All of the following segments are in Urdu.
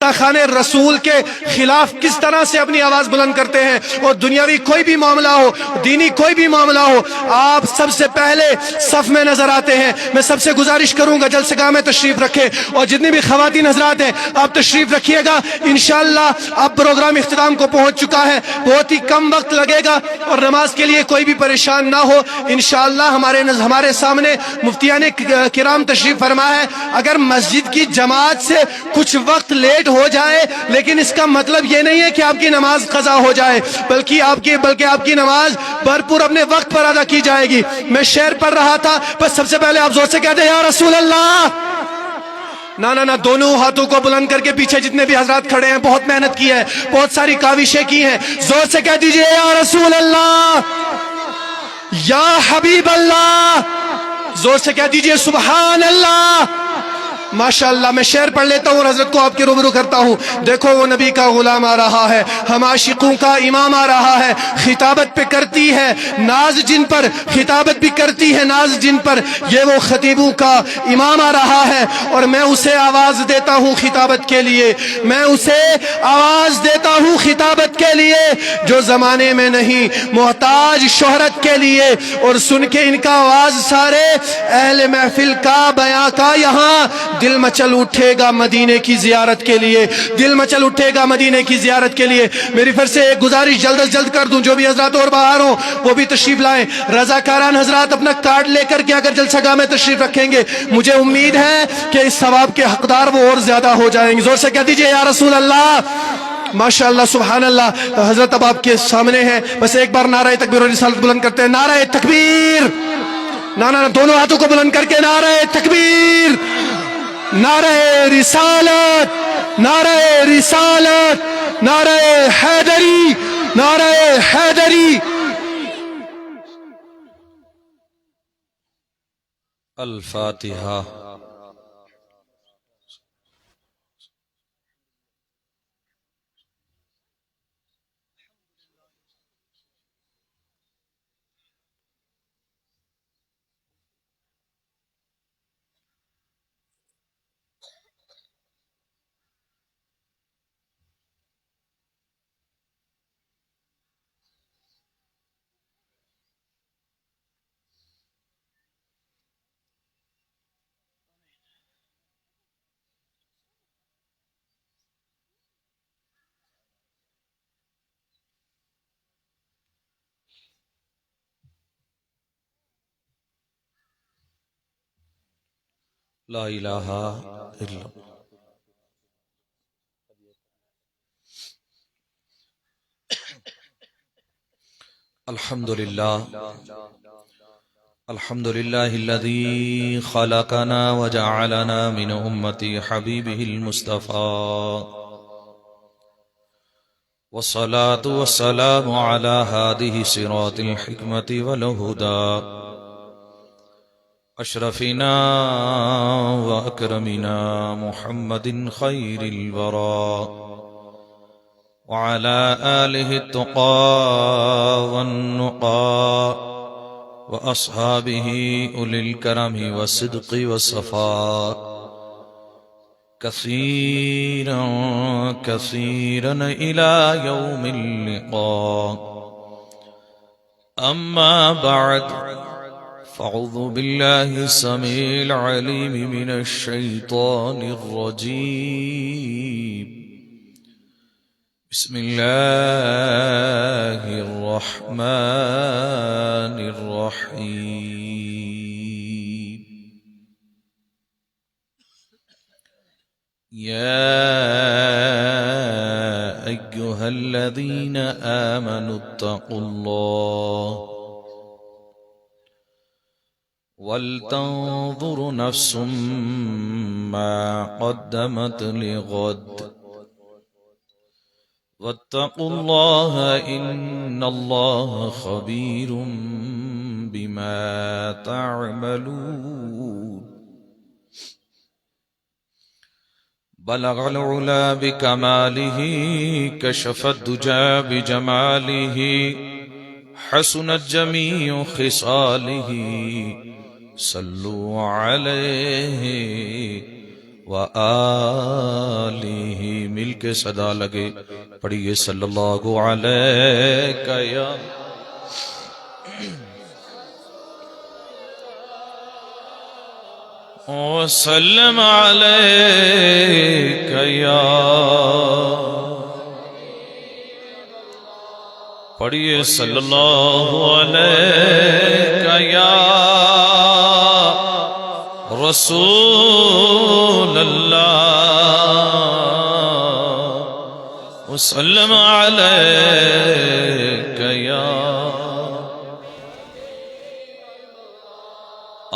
گستاخان رسول کے خلاف کس طرح سے اپنی آواز بلند کرتے ہیں، اور دنیاوی کوئی بھی معاملہ ہو، دینی کوئی بھی معاملہ ہو، آپ سب سے پہلے صف میں نظر آتے ہیں۔ میں سب سے گزارش کروں گا جلسہ گاہ میں تشریف رکھے، اور جتنی بھی خواتین حضرات ہیں آپ تشریف رکھیے گا۔ انشاءاللہ اب پروگرام اختتام کو پہنچ چکا ہے، بہت ہی کم وقت لگے گا، اور نماز کے لیے کوئی بھی پریشان نہ ہو۔ انشاءاللہ ہمارے سامنے مفتیان کرام تشریف فرما ہے۔ اگر مسجد کی جماعت سے کچھ وقت لیٹ ہو جائے، لیکن اس کا مطلب یہ نہیں ہے کہ آپ کی نماز قضا ہو جائے، بلکہ آپ کی نماز بھرپور اپنے وقت پر ادا کی جائے گی۔ میں شعر پڑھ رہا تھا، بس سب سے پہلے آپ زور سے کہتے ہیں یا رسول اللہ۔ نہ دونوں ہاتھوں کو بلند کر کے پیچھے جتنے بھی حضرات کھڑے ہیں، بہت محنت کی ہے، بہت ساری کاوشیں کی ہیں، زور سے کہہ دیجئے یا رسول اللہ، یا حبیب اللہ، زور سے کہہ دیجئے سبحان اللہ۔ ماشاءاللہ، میں شعر پڑھ لیتا ہوں اور حضرت کو آپ کے روبرو کرتا ہوں۔ دیکھو وہ نبی کا غلام آ رہا ہے، ہم عاشقوں کا امام آ رہا ہے، خطابت پہ کرتی ہے ناز جن پر، خطابت بھی کرتی ہے ناز جن پر، یہ وہ خطیبوں کا امام آ رہا ہے، اور میں اسے آواز دیتا ہوں خطابت کے لیے، میں اسے آواز دیتا ہوں خطابت کے لیے، جو زمانے میں نہیں محتاج شہرت کے لیے، اور سن کے ان کا آواز سارے اہل محفل کا بیاں کا یہاں دل مچل اٹھے گا مدینے کی زیارت کے لیے، دل مچل اٹھے گا مدینے کی زیارت کے لیے۔ میری پھر سے ایک گزارش جلد از جلد کر دوں، جو بھی حضرات اور باہر ہوں وہ بھی تشریف لائیں۔ رضاکاران حضرات اپنا کارڈ لے کر کے اگر جلسہ گاہ میں تشریف رکھیں گے، مجھے امید ہے کہ اس ثواب کے حقدار وہ اور زیادہ ہو جائیں گے۔ زور سے کہہ دیجئے یا رسول اللہ۔ ماشاءاللہ، سبحان اللہ۔ حضرت اب آپ کے سامنے ہیں، بس ایک بار نعرہ تکبیر و رسالت بلند کرتے ہیں۔ نعرہ تکبیر، نہ دونوں ہاتھوں کو بلند کر کے نعرہ تکبیر، نعرہ رسالت، نعرہ رسالت، نعرہ حیدری، نعرہ حیدری۔ الفاتحہ۔ لا الہ الا اللہ۔ الحمدللہ، الحمدللہ الذی خلقنا وجعلنا من امتی حبیبہ المصطفى، والصلاة والسلام على هذه صراط الحکمة والہدى، اشرفنا واکرمنا محمد خیر الورى، وعلى آلہ التقى والنقى، وأصحابه أولي الكرم والصدق والصفاء، كثيرا كثيرا إلى يوم اللقاء. أما بعد، فأعوذ بالله السميع العليم من الشيطان الرجيم. بسم الله الرحمن الرحيم. يا أيها الذين آمنوا اتقوا الله ولتنظر نفس ما قدمت لغد، واتقوا الله إن الله خبير بما تعملون. بلغ العلا بكماله، كشف الدجى بجماله، حسنت جميع خصاله، صلوا عليه وآله مل کے صدا لگے پڑھیے صلی اللہ علیہ یا وسلم علیک یا پڑھیے صلی اللہ علیہ یا رسول اللہ وسلم علیک یا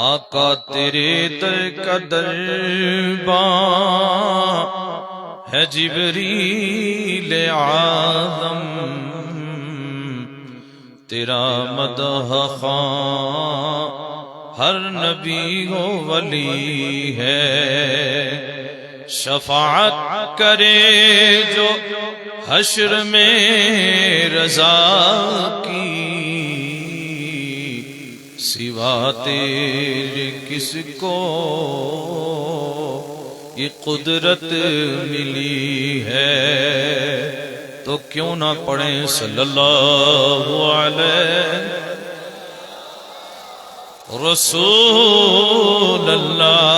آقا تیرے در کا درباں ہے جبریل اعظم تیرا مدح خواں ہر نبی ہو ولی ہے شفاعت کرے جو حشر میں رضا کی سوا تیرے کس کو یہ قدرت ملی ہے تو کیوں نہ پڑھیں صلی اللہ علیہ رسول اللہ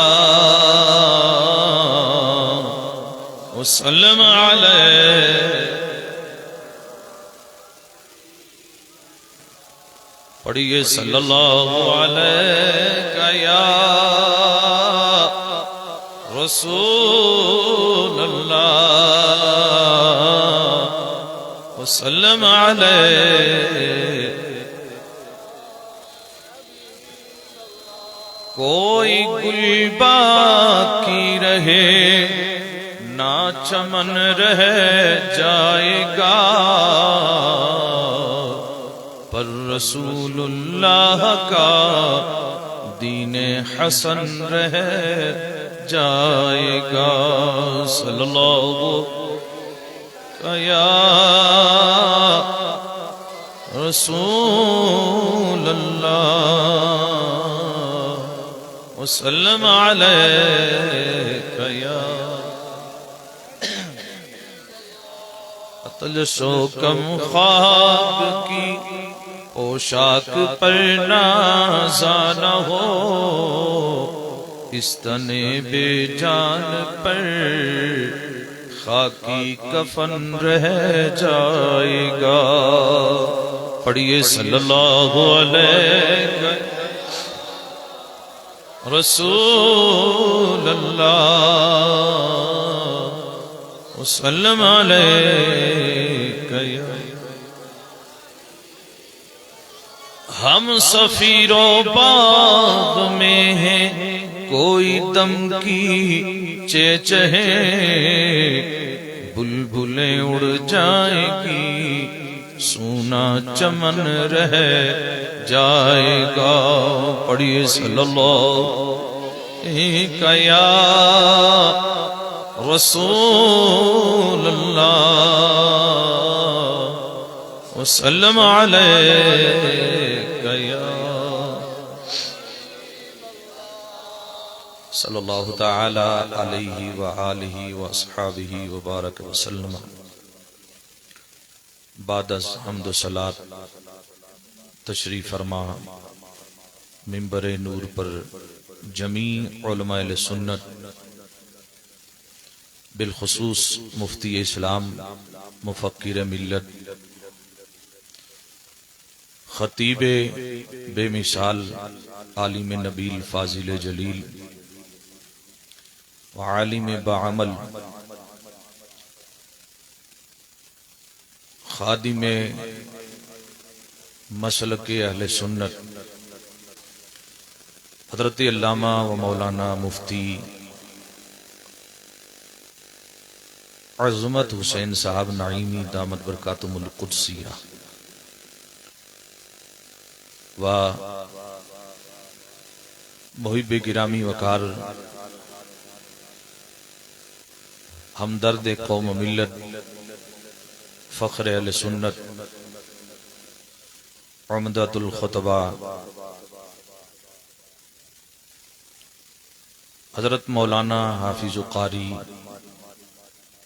وسلم علیہ پڑھیے صلی اللہ علیہ یا رسول اللہ وسلم علیہ کوئی گل باقی رہے نہ چمن رہ جائے گا پر رسول اللہ کا دین حسن رہ جائے گا صلی اللہ یا رسول اللہ وسلم علیک یا اطلس و کم خواب کی پوشاک پر نازا نہ ہو اس تن بے جان پر خاکی کفن رہ جائے گا پڑھیے صلی اللہ علیہ رسول اللہ وسلم علیک یا ہم سفیر و باغ میں ہیں کوئی دم کی چہچہے بلبلیں اڑ جائیں گی سونا چمن رہ جائے گا پڑھیے صلی اللہ علیہ یا رسول اللہ وسلم علیک یا صلی اللہ تعالی علیہ وآلہ واصحابہ وبارک وسلم بعد از حمد و صلاۃ تشریف فرما منبر نور پر جمیع علماء اہل سنت بالخصوص مفتی اسلام مفکر ملت خطیب بے مثال عالم نبیل فاضل جلیل وعالم بعمل خادم مسلک اہل سنت حضرت علامہ و مولانا مفتی عظمت حسین صاحب نعیمی دامت برکاتہم القدسیہ و محب گرامی وقار ہمدرد قوم و ملت فخر اہل سنت عمدۃ الخطبہ حضرت مولانا حافظ قاری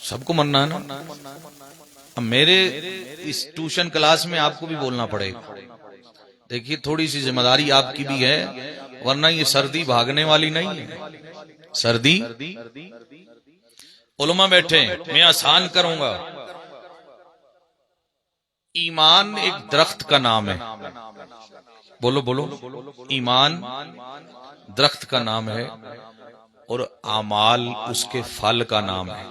سب کو مننا ہے نا. اب میرے اس ٹیوشن کلاس میں آپ کو بھی بولنا پڑے گا. دیکھیے تھوڑی سی ذمہ داری آپ کی بھی ہے، ورنہ یہ سردی بھاگنے والی نہیں ہے. سردی علماء بیٹھے ہیں، میں آسان کروں گا. ایمان ایک درخت کا نام ہے. بولو بولو. ایمان درخت کا نام ہے اور اعمال اس کے پھل کا نام ہے.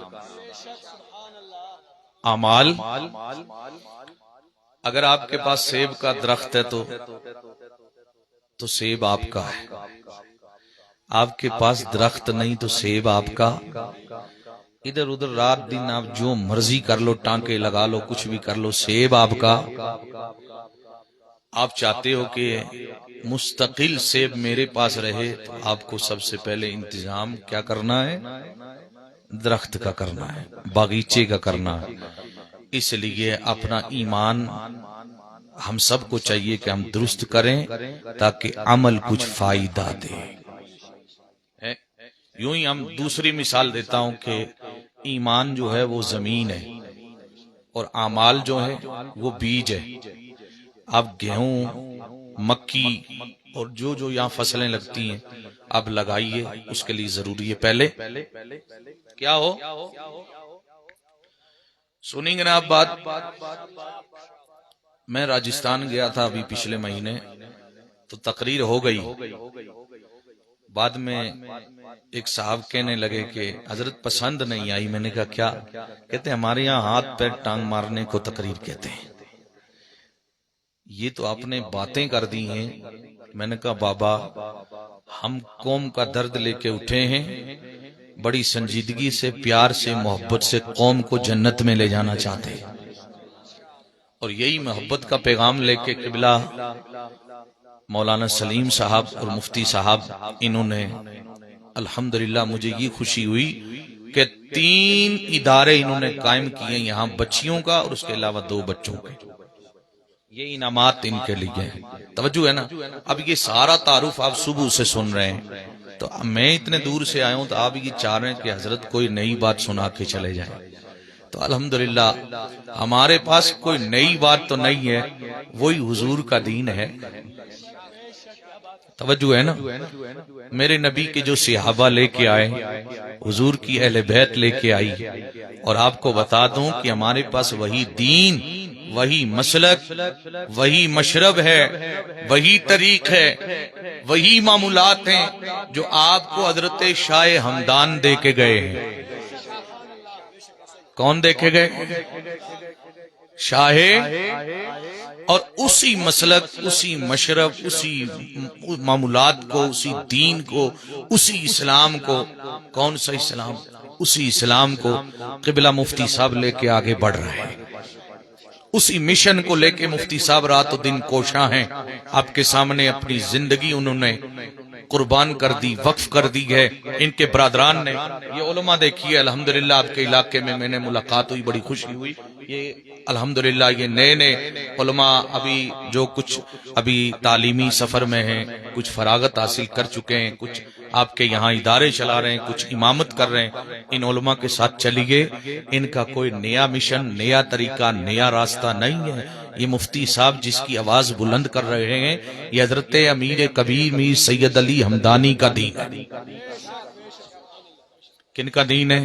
اعمال، اگر آپ کے پاس سیب کا درخت ہے تو سیب آپ کا ہے. آپ کے پاس درخت نہیں تو سیب آپ کا. ادھر ادھر رات دن آپ جو مرضی کر لو، ٹانکے لگا لو، کچھ بھی کر لو، سیب آپ کا. آپ چاہتے ہو کہ مستقل سیب میرے پاس رہے تو آپ کو سب سے پہلے انتظام کیا کرنا ہے؟ درخت کا کرنا ہے، باغیچے کا کرنا ہے. اس لیے اپنا ایمان ہم سب کو چاہیے کہ ہم درست کریں تاکہ عمل کچھ فائدہ دے. یوں ہی ہم دوسری مثال دیتا ہوں کہ ایمان جو ہے وہ زمین ہے اور اعمال جو ہے وہ بیج ہے. اب گیہوں، مکی اور جو یہاں فصلیں لگتی ہیں اب لگائیے، اس کے لیے ضروری ہے پہلے کیا ہو. سنیں گے نا آپ بات. میں راجستھان گیا تھا ابھی پچھلے مہینے، تو تقریر ہو گئی. بعد میں ایک صاحب کہنے لگے کہ حضرت پسند نہیں آئی. میں نے کہا کیا؟ کہتے ہمارے یہاں ہاتھ پیر ٹانگ مارنے کو تقریر کہتے ہیں. یہ تو آپ نے باتیں کر دی ہیں. میں نے کہا بابا ہم قوم کا درد لے کے اٹھے ہیں، بڑی سنجیدگی سے، پیار سے، محبت سے قوم کو جنت میں لے جانا چاہتے ہیں، اور یہی محبت کا پیغام لے کے قبلہ مولانا سلیم صاحب اور مفتی صاحب، انہوں نے الحمدللہ مجھے یہ خوشی ہوئی کہ 3 ادارے انہوں نے قائم کیے یہاں، بچیوں کا اور اس کے علاوہ 2 بچوں کے. یہ انعامات ان کے لیے ہیں. توجہ ہے نا. اب یہ سارا تعارف آپ صبح سے سن رہے ہیں، تو میں اتنے دور سے آیا ہوں تو آپ یہ چاہ رہے ہیں کہ حضرت کوئی نئی بات سنا کے چلے جائیں. تو الحمدللہ ہمارے پاس کوئی نئی بات تو نہیں ہے، وہی حضور کا دین ہے. توجہ ہے نا. میرے نبی کے جو صحابہ لے کے آئے، حضور کی اہل بیت لے کے آئی، اور آپ کو بتا دوں کہ ہمارے پاس وہی دین، وہی مسلک، وہی مشرب ہے، وہی طریق ہے، وہی معمولات ہیں جو آپ کو حضرت شاہ ہمدان دے کے گئے ہیں. کون دے کے گئے؟ شاہ. اور اسی مسلک، اسی مشرب، اسی معمولات کو، اسی دین کو، اسی اسلام کو، کون سا اسلام؟ اسی اسلام کو قبلہ مفتی صاحب لے کے آگے بڑھ رہے ہیں. اسی مشن کو لے کے مفتی صاحب رات و دن کوشاں ہیں. آپ کے سامنے اپنی زندگی انہوں نے قربان کر دی، وقف کر دی ہے. ان کے برادران نے، یہ علماء دیکھیے الحمدللہ آپ کے علاقے میں نے ملاقات ہوئی، بڑی خوشی ہوئی. یہ الحمدللہ یہ نئے علماء ابھی جو کچھ ابھی تعلیمی سفر میں ہیں، کچھ فراغت حاصل کر چکے ہیں، کچھ آپ کے یہاں ادارے چلا رہے ہیں، کچھ امامت کر رہے ہیں. ان علماء کے ساتھ چلیے. ان کا کوئی نیا مشن، نیا طریقہ، نیا راستہ نہیں ہے. یہ مفتی صاحب جس کی آواز بلند کر رہے ہیں، یہ حضرت امیر کبیر میر سید علی ہمدانی کا دین ہے. کن کا دین ہے؟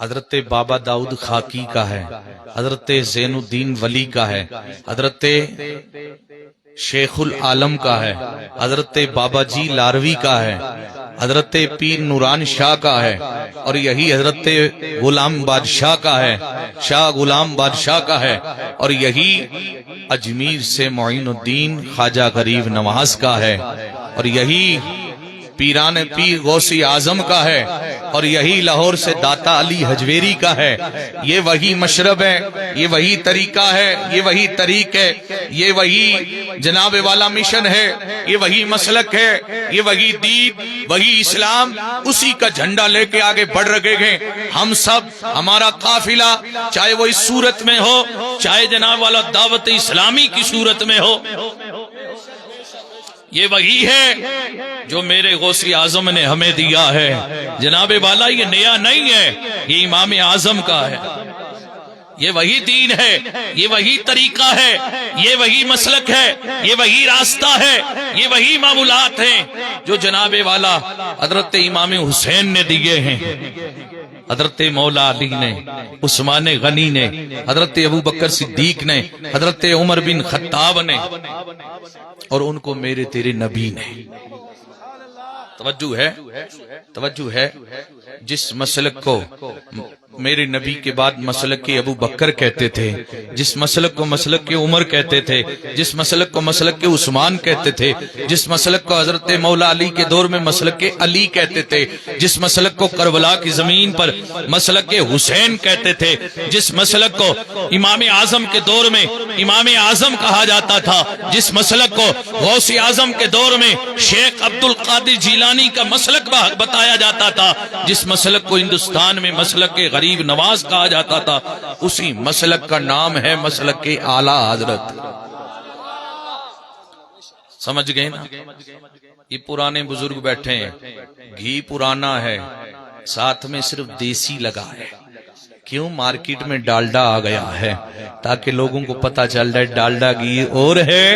حضرت بابا داؤد خاکی کا ہے، حضرت زین الدین ولی کا ہے، حضرت شیخ العالم کا ہے، حضرت بابا جی لاروی کا ہے، حضرت پیر نوران شاہ کا ہے، اور یہی حضرت غلام بادشاہ کا ہے، شاہ غلام بادشاہ کا ہے، اور یہی اجمیر سے معین الدین خواجہ غریب نواز کا ہے، اور یہی پیران پیر غوثی اعظم کا ہے، اور یہی لاہور سے داتا علی حجویری کا ہے. یہ وہی مشرب ہے، یہ وہی طریقہ ہے، یہ وہی طریق ہے، یہ وہی جناب والا مشن ہے، یہ وہی مسلک ہے، یہ وہی دین، وہی اسلام. اسی کا جھنڈا لے کے آگے بڑھ رہے ہیں ہم سب. ہمارا قافلہ چاہے وہ اس صورت میں ہو، چاہے جناب والا دعوت اسلامی کی صورت میں ہو، یہ وہی ہے جو میرے غوث اعظم نے ہمیں دیا ہے جناب والا، یہ نیا نہیں ہے، یہ امام اعظم کا ہے، یہ وہی دین ہے، یہ وہی طریقہ ہے، یہ وہی مسلک ہے، یہ وہی راستہ ہے، یہ وہی معمولات ہیں جو جناب والا حضرت امام حسین نے دیے ہیں، حضرت مولا علی نے، عثمان غنی نے، حضرت ابو بکر صدیق نے، حضرت عمر بن خطاب نے، اور ان کو میرے تیرے نبی نے۔ توجہ ہے جس مسلک کو میرے نبی کے بعد مسلک کے ابو بکر کہتے تھے، جس مسلک کو مسلک کے عمر کہتے تھے، جس مسلک کو مسلک کے عثمان کہتے تھے، جس مسلک کو حضرت مولا علی کے دور میں مسلک کے علی کہتے تھے، جس مسلک کو کربلا کی زمین پر مسلک کے حسین کہتے تھے، جس مسلک کو امام اعظم کے دور میں امام اعظم کہا جاتا تھا، جس مسلک کو غوث اعظم کے دور میں شیخ عبد القادر جیلانی کا مسلک بتایا جاتا تھا، جس مسلک کو ہندوستان میں مسلک کے غریب نواز کہا جاتا تھا، اسی مسلک کا نام ہے مسلک کے اعلیٰ حضرت۔ سمجھ گئے نا؟ یہ پرانے بزرگ بیٹھے ہیں، گھی پرانا ہے، ساتھ میں صرف دیسی لگا ہے۔ کیوں؟ مارکیٹ میں ڈالڈا آ گیا ہے، تاکہ لوگوں کو پتا چل جائے ڈالڈا گھی اور ہے،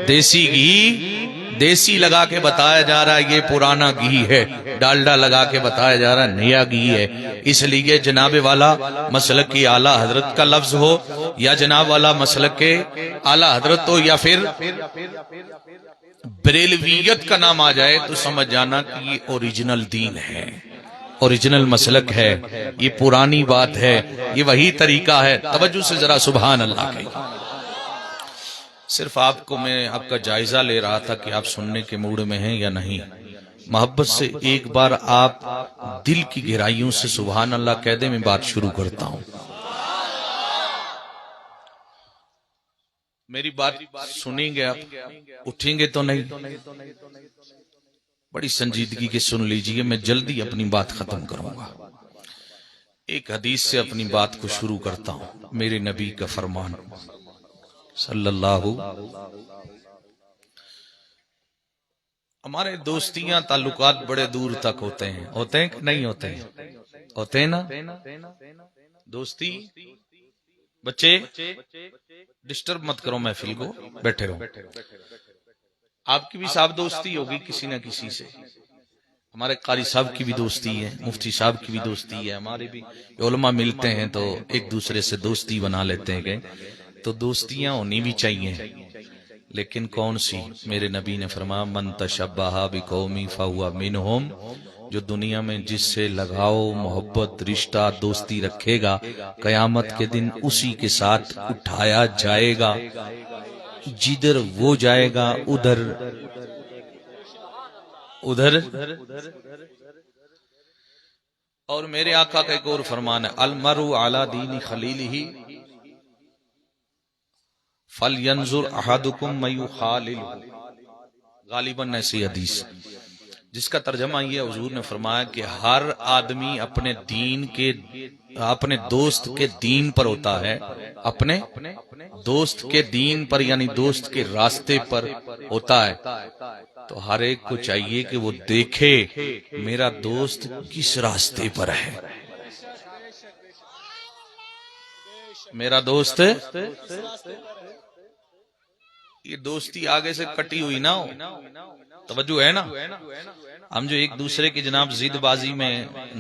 دیسی گھی دیسی لگا کے بتایا جا رہا ہے یہ پرانا گھی ہے، ڈالڈا لگا کے بتایا جا رہا ہے نیا گھی ہے۔ اس لیے جناب والا مسلک کی اعلیٰ حضرت کا لفظ ہو، یا جناب والا مسلک کے اعلیٰ حضرت ہو، یا پھر بریلویت کا نام آ جائے تو سمجھ جانا کہ یہ اوریجنل دین ہے، اوریجنل مسلک ہے، یہ پرانی بات ہے، یہ وہی طریقہ ہے۔ توجہ سے ذرا سبحان اللہ کہیں۔ صرف آپ کو میں آپ کا جائزہ لے رہا تھا کہ آپ سننے کے موڈ میں ہیں یا نہیں۔ محبت سے ایک بار آپ دل کی گہرائیوں سے سبحان اللہ کہہ دیں، میں بات شروع کرتا ہوں۔ میری بات سنیں گے آپ؟ اٹھیں گے تو نہیں؟ بڑی سنجیدگی کے سن لیجئے، میں جلدی اپنی بات ختم کروں گا۔ ایک حدیث سے اپنی بات کو شروع کرتا ہوں، میرے نبی کا فرمان صلی اللہ۔ ہمارے دوستیاں تعلقات بڑے دور تک ہوتے ہیں کہ نہیں ہوتے ہیں؟ ہوتے ہیں نا دوستی؟ بچے ڈسٹرب مت کرو محفل کو، بیٹھے رہو۔ آپ کی بھی صاحب دوستی ہوگی کسی نہ کسی سے، ہمارے قاری صاحب کی بھی دوستی ہے، مفتی صاحب کی بھی دوستی ہے، ہمارے بھی علماء ملتے ہیں تو ایک دوسرے سے دوستی بنا لیتے ہیں، تو دوستیاں ہونی بھی چاہیے، لیکن کون سی؟ میرے نبی نے فرمایا من تشبہ بقومی فہو منہم، جو دنیا میں جس سے لگاؤ، محبت، رشتہ، دوستی رکھے گا، قیامت کے دن اسی کے ساتھ اٹھایا جائے گا، جدھر وہ جائے گا ادھر اور میرے آقا کا ایک اور فرمان ہے المرء علی دین خلیلہ فَلْيَنْظُرْ أَحَدُكُمْ مَنْ يُخَالِلُ، غالباً ایسی حدیث جس کا ترجمہ یہ حضور نے فرمایا کہ ہر آدمی اپنے دوست کے دین پر ہوتا ہے، اپنے دوست کے دین پر یعنی دوست کے راستے پر ہوتا ہے، تو ہر ایک کو چاہیے کہ وہ دیکھے میرا دوست کس راستے پر ہے، میرا دوست۔ یہ دوستی آگے سے کٹی ہوئی نہ ہو، توجہ ہے نا؟ ہم جو ایک دوسرے کی جناب ضد بازی میں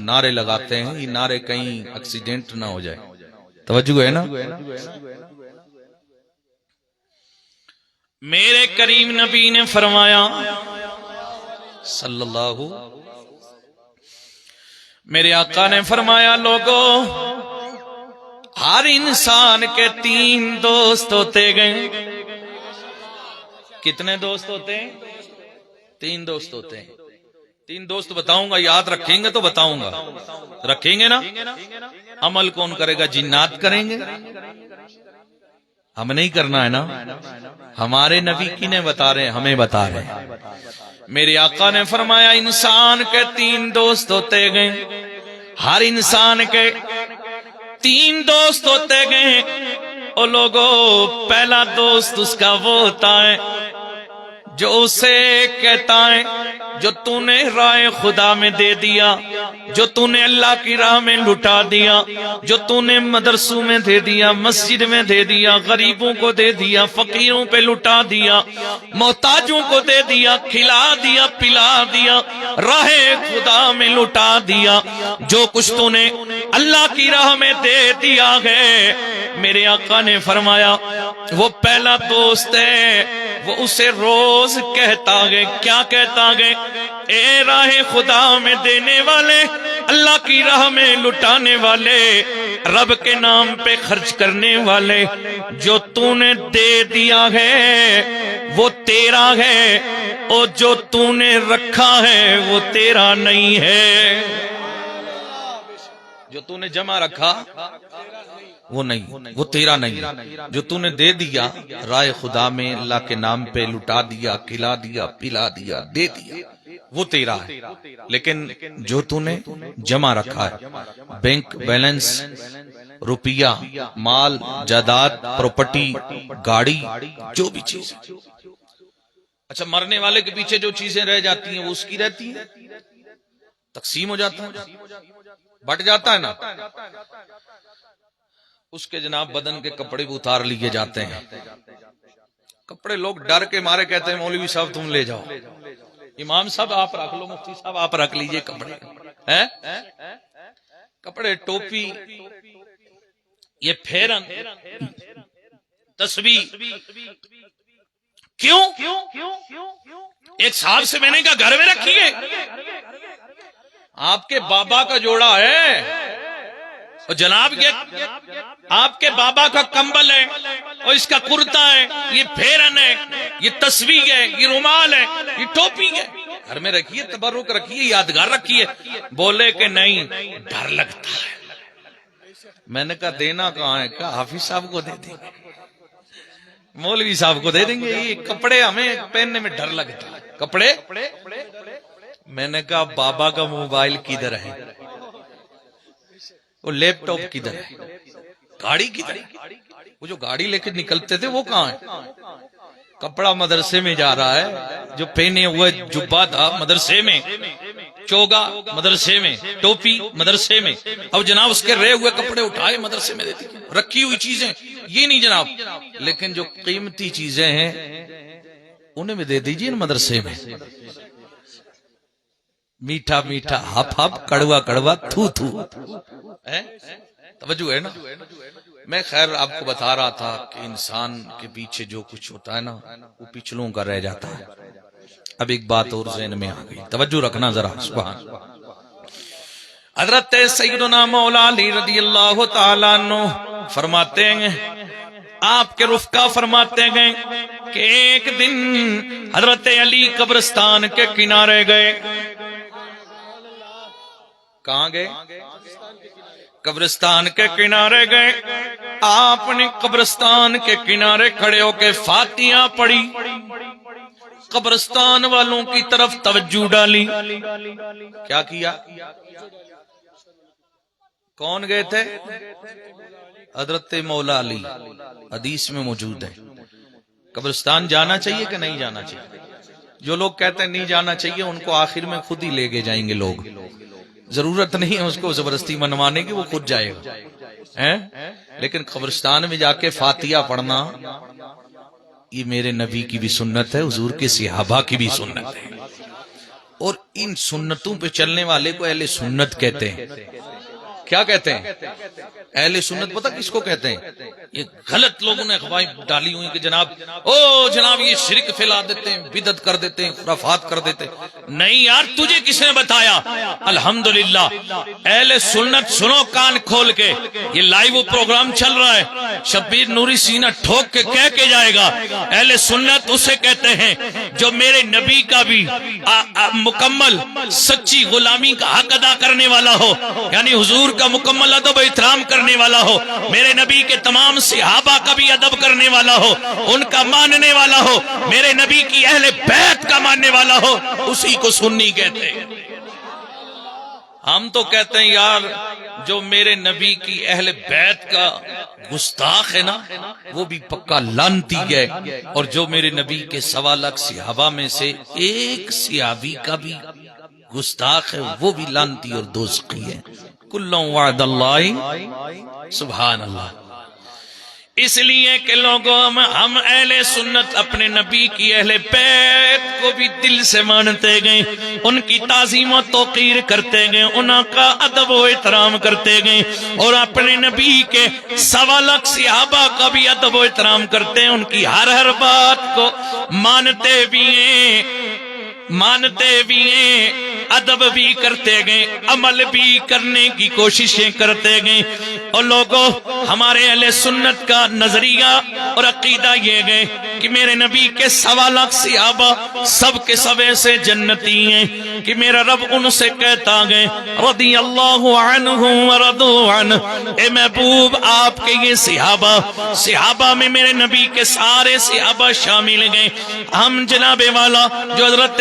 نعرے لگاتے ہیں، یہ نعرے کہیں ایکسیڈنٹ نہ ہو جائے، توجہ ہے نا؟ میرے کریم نبی نے فرمایا صلی اللہ، میرے آقا نے فرمایا لوگو ہر انسان کے 3 دوست ہوتے گئے۔ کتنے دوست ہوتے ہیں؟ 3 دوست ہوتے ہیں۔ 3 دوست بتاؤں گا، یاد رکھیں گے تو بتاؤں گا، رکھیں گے نا؟ عمل کون کرے گا؟ جنات کریں گے، ہم نہیں کرنا ہے نا، ہمارے نبی کی نے بتا رہے ہیں، ہمیں بتا رہے ہیں۔ میرے آقا نے فرمایا انسان کے 3 دوست ہوتے گئے، ہر انسان کے 3 دوست ہوتے گئے۔ او لوگو پہلا دوست اس کا وہ ہوتا ہے جو اسے کہتا ہے جو تو نے راہ خدا میں دے دیا، جو تو نے اللہ کی راہ میں لٹا دیا، جو تو نے مدرسوں میں دے دیا، مسجد میں دے دیا، غریبوں کو دے دیا، فقیروں پہ لٹا دیا، محتاجوں کو دے دیا، کھلا دیا، پلا دیا، راہ خدا میں لٹا دیا، جو کچھ تو نے اللہ کی راہ میں دے دیا ہے، میرے آقا نے فرمایا وہ پہلا دوست ہے، وہ اسے روز کہتا گے، کیا کہتا گے؟ اے راہ خدا میں دینے والے، اللہ کی راہ میں لٹانے والے، رب کے نام پہ خرچ کرنے والے، جو تو نے دے دیا ہے وہ تیرا ہے، اور جو تو نے رکھا ہے وہ تیرا نہیں ہے۔ جو تو نے جمع رکھا وہ نہیں، وہ تیرا نہیں، جو تو نے دے دیا راہ خدا میں اللہ کے نام پہ لٹا دیا، کھلا دیا، پلا دیا، دے دیا، وہ تیرا ہے، لیکن جو تو نے جمع رکھا ہے، بینک بیلنس، روپیہ، مال، جائیداد، پراپرٹی، گاڑی، جو بھی چیز، اچھا مرنے والے کے پیچھے جو چیزیں رہ جاتی ہیں وہ اس کی رہتی ہیں، تقسیم ہو جاتا ہے، بٹ جاتا ہے نا، اس کے جناب بدن کے کپڑے بھی اتار لیے جاتے ہیں، کپڑے لوگ ڈر کے مارے کہتے ہیں مولوی صاحب تم لے جاؤ، امام صاحب آپ رکھ لو، مفتی صاحب آپ رکھ لیجئے کپڑے، کپڑے، ٹوپی، یہ پھیرن، تسبیح، کیوں؟ ایک صاحب سے میں نے کہا گھر میں رکھیے، آپ کے بابا کا جوڑا ہے، اور جناب یہ آپ کے بابا کا کمبل ہے، اور اس کا کرتا ہے، یہ پھیرن ہے، یہ تسبیح ہے، یہ رومال ہے، یہ ٹوپی ہے، گھر میں رکھیے، تبرک رکھیے، یادگار رکھیے۔ بولے کہ نہیں، ڈر لگتا ہے۔ میں نے کہا دینا کہاں ہے؟ کہا حافظ صاحب کو دے دیں گے، مولوی صاحب کو دے دیں گے، یہ کپڑے ہمیں پہننے میں ڈر لگتا ہے، کپڑے۔ میں نے کہا بابا کا موبائل کدھر ہے؟ وہ لیپ ٹاپ کدھر ہے؟ گاڑی کدھر ہے؟ وہ جو گاڑی لے کے نکلتے تھے وہ کہاں ہے؟ کپڑا مدرسے میں جا رہا ہے، جو پہنے ہوئے جبہ تھا مدرسے میں، چوگا مدرسے میں، ٹوپی مدرسے میں، اب جناب اس کے رہے ہوئے کپڑے اٹھائے مدرسے میں دیتی، رکھی ہوئی چیزیں یہ نہیں جناب، لیکن جو قیمتی چیزیں ہیں انہیں بھی دے دیجئے مدرسے میں۔ میٹھا میٹھا، ہپ ہپ، کڑوا کڑوا، تھو تھو، توجہ ہے نا؟ میں خیر آپ کو بتا رہا تھا کہ انسان کے پیچھے جو کچھ ہوتا ہے نا وہ پچھلوں کا رہ جاتا ہے۔ اب ایک بات اور ذہن میں آ گئی، توجہ رکھنا ذرا، سبحان حضرت سیدنا مولا علی رضی اللہ تعالیٰ عنہ فرماتے ہیں، آپ کے رفقا فرماتے ہیں کہ ایک دن حضرت علی قبرستان کے کنارے گئے۔ کہاں گئے؟ قبرستان کے کنارے گئے۔ آپ نے قبرستان کے کنارے کھڑے ہو کے فاتحہ پڑھی، قبرستان والوں کی طرف توجہ ڈالی۔ کیا کیا؟ کون گئے تھے؟ حضرت مولا علی، حدیث میں موجود ہے۔ قبرستان جانا چاہیے کہ نہیں جانا چاہیے؟ جو لوگ کہتے ہیں نہیں جانا چاہیے ان کو آخر میں خود ہی لے کے جائیں گے لوگ، ضرورت نہیں ہے اس کو زبردستی منوانے کی، وہ خود جائے گا۔ لیکن قبرستان میں جا کے فاتحہ پڑھنا یہ میرے نبی کی بھی سنت ہے، حضور کے صحابہ کی بھی سنت ہے، اور ان سنتوں پہ چلنے والے کو اہل سنت کہتے ہیں۔ کیا کہتے ہیں؟ اہل سنت پتہ کس کو کہتے ہیں؟ یہ غلط لوگوں نے افواہیں ڈالی ہوئی کہ جناب جناب یہ شرک پھیلا دیتے ہیں، بدعت کر دیتے ہیں، خرافات کر دیتے ہیں۔ نہیں یار، تجھے کس نے بتایا؟ الحمدللہ اہل سنت سنو کان کھول کے، یہ لائیو پروگرام چل رہا ہے، شبیر نوری سینہ ٹھوک کے کہہ کے جائے گا، اہل سنت اسے کہتے ہیں جو میرے نبی کا بھی مکمل سچی غلامی کا حق ادا کرنے والا ہو، یعنی حضور کا مکمل ادب و احترام کرنے والا ہو، میرے نبی کے تمام صحابہ کا بھی ادب کرنے والا ہو، ان کا ماننے والا ہو، میرے نبی کی اہل بیت کا ماننے والا ہو، اسی کو سنی کہتے ہیں۔ ہم تو کہتے ہیں یار جو میرے نبی کی اہل بیت کا گستاخ ہے نا وہ بھی پکا لعنتی ہے، اور جو میرے نبی کے 1.25 لاکھ صحابہ میں سے ایک صحابی کا بھی گستاخ ہے وہ بھی لعنتی اور دوزخی ہے۔ کلوں وعد اللہ، سبحان اللہ۔ اس لیے کہ لوگوں ہم اہل سنت اپنے نبی کی اہل بیت کو بھی دل سے مانتے گئے، ان کی تعظیم و توقیر کرتے گئے، ان کا ادب و احترام کرتے گئے، اور اپنے نبی کے 1.25 لاکھ صحابہ کا بھی ادب و احترام کرتے ہیں، ان کی ہر بات کو مانتے بھی ہیں، ادب بھی کرتے گئے، عمل بھی کرنے کی کوششیں کرتے گئے۔ اور لوگوں ہمارے اہل سنت کا نظریہ اور عقیدہ یہ گئے کہ میرے نبی کے 1.25 لاکھ صحابہ سب کے سب ایسے جنتی ہیں کہ میرا رب ان سے کہتا گئے رضی اللہ عنہم ورضوا عنہ، اے محبوب آپ کے یہ صحابہ میں میرے نبی کے سارے صحابہ شامل گئے۔ ہم جناب والا جو حضرت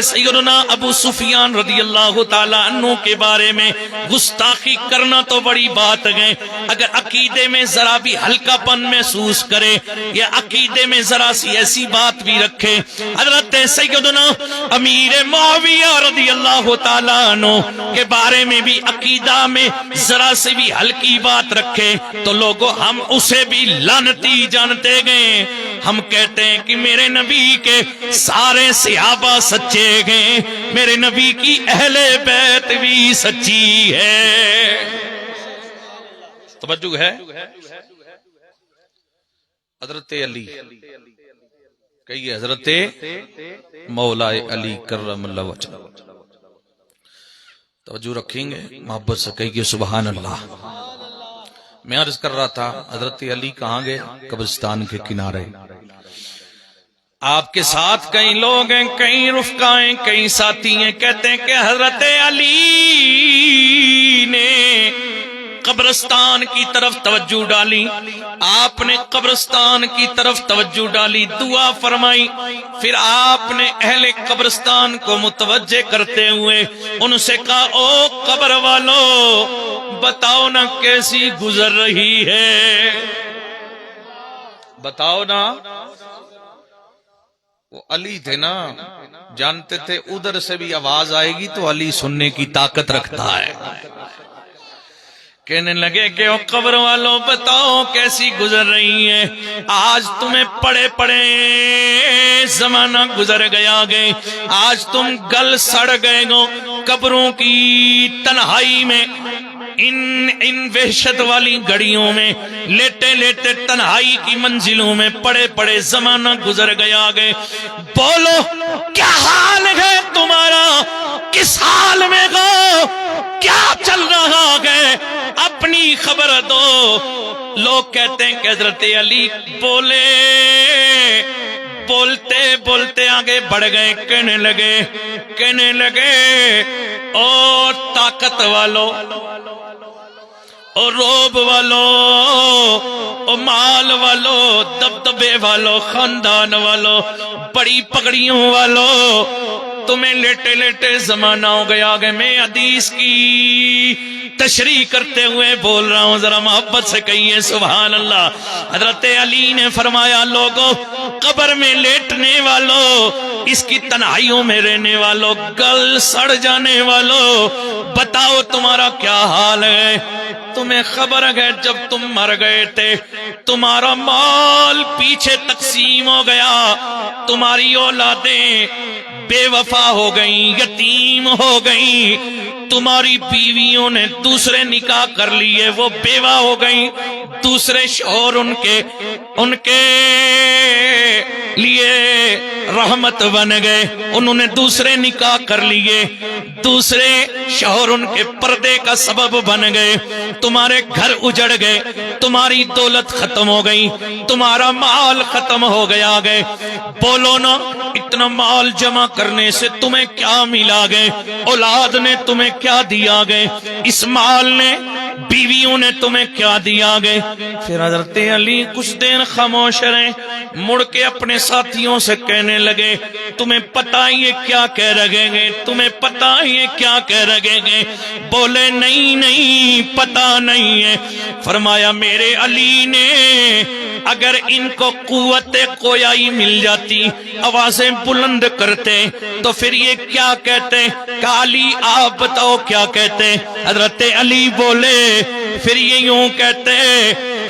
سیدنا ابو سفیان رضی اللہ تعالی عنہ کے بارے میں گستاخی کرنا تو بڑی بات ہے، اگر عقیدے میں ذرا بھی ہلکا پن محسوس کرے یا عقیدے میں ذرا سی ایسی بات بھی رکھے، حضرت سیدنا امیر معاویہ رضی اللہ تعالی عنہ کے بارے میں بھی عقیدہ میں ذرا سے بھی ہلکی بات رکھے تو لوگوں ہم اسے بھی لعنتی جانتے گئے۔ ہم کہتے ہیں کہ میرے نبی کے سارے صحابہ سچے گئے، میرے نبی کی اہل بیت بھی سچی ہے۔ توجہ ہے؟ حضرت علی کہیے، حضرت مولا علی کرم اللہ وجہ، توجہ رکھیں گے محبت سے کہیے سبحان اللہ۔ میں عرض کر رہا تھا حضرت علی کہاں گئے؟ قبرستان کے کنارے۔ آپ کے ساتھ کئی لوگ ہیں، کئی رفقا ہیں، کئی ساتھی ہیں، کہتے ہیں کہ حضرت علی نے قبرستان کی طرف توجہ ڈالی، آپ نے قبرستان کی طرف توجہ ڈالی، دعا فرمائی، پھر آپ نے اہل قبرستان کو متوجہ کرتے ہوئے ان سے کہا او قبر والو بتاؤ نا کیسی گزر رہی ہے، بتاؤ نا۔ وہ علی تھے نا، جانتے تھے ادھر سے بھی آواز آئے گی تو علی سننے کی طاقت رکھتا ہے۔ کہنے لگے کہ او قبر والوں بتاؤ کیسی گزر رہی ہے، آج تمہیں پڑے پڑے زمانہ گزر گیا گئے، آج تم گل سڑ گئے گو قبروں کی تنہائی میں، ان وحشت والی گھڑیوں میں لیٹے لیٹے تنہائی کی منزلوں میں پڑے پڑے زمانہ گزر گیا گئے، بولو کیا حال ہے تمہارا، کس حال میں گو، کیا چل رہا ہے، اپنی خبر دو۔ لوگ کہتے ہیں کہ حضرت علی بولتے بولتے آگے بڑھ گئے، کہنے لگے او طاقت والو، اور روب والو، اور مال والو، دبدبے والو، خاندان والو، بڑی پگڑیوں والو، تمہیں لیٹے لیٹے زمانہ ہو گیا کہ میں حدیث کی تشریح کرتے ہوئے بول رہا ہوں، ذرا محبت سے کہیے سبحان اللہ۔ حضرت علی نے فرمایا لوگو قبر میں لیٹنے والو، اس کی تنہائیوں میں رہنے والو، گل سڑ جانے والو، بتاؤ تمہارا کیا حال ہے۔ تمہیں خبر ہے جب تم مر گئے تھے تمہارا مال پیچھے تقسیم ہو گیا، تمہاری اولادیں بے وفا ہو گئیں، یتیم ہو گئیں، تمہاری بیویوں نے دوسرے نکاح کر لیے، وہ بیوہ ہو گئیں، دوسرے شوہر ان کے لیے رحمت بن گئے، انہوں نے دوسرے نکاح کر لیے، دوسرے شوہر ان کے پردے کا سبب بن گئے، تمہارے گھر اجڑ گئے، تمہاری دولت ختم ہو گئی، تمہارا مال ختم ہو گیا گئے۔ بولو نا اتنا مال جمع کرنے سے تمہیں کیا ملا گئے، اولاد نے تمہیں کیا دیا گئے، اس مال نے بیویوں نے تمہیں کیا دیا گئے۔ پھر حضرت علی کچھ دیر خاموش رہے، مڑ کے اپنے ساتھیوں سے کہنے لگے تمہیں پتہ یہ کیا کہہ رہے گے، تمہیں پتہ یہ کیا کہہ رہے گے؟ بولے نہیں نہیں پتہ نہیں ہے۔ فرمایا میرے علی نے اگر ان کو قوت قویائی مل جاتی، آوازیں بلند کرتے تو پھر یہ کیا کہتے کہ علی آپ بتاؤ کیا کہتے؟ حضرت علی بولے پھر یہ یوں کہتے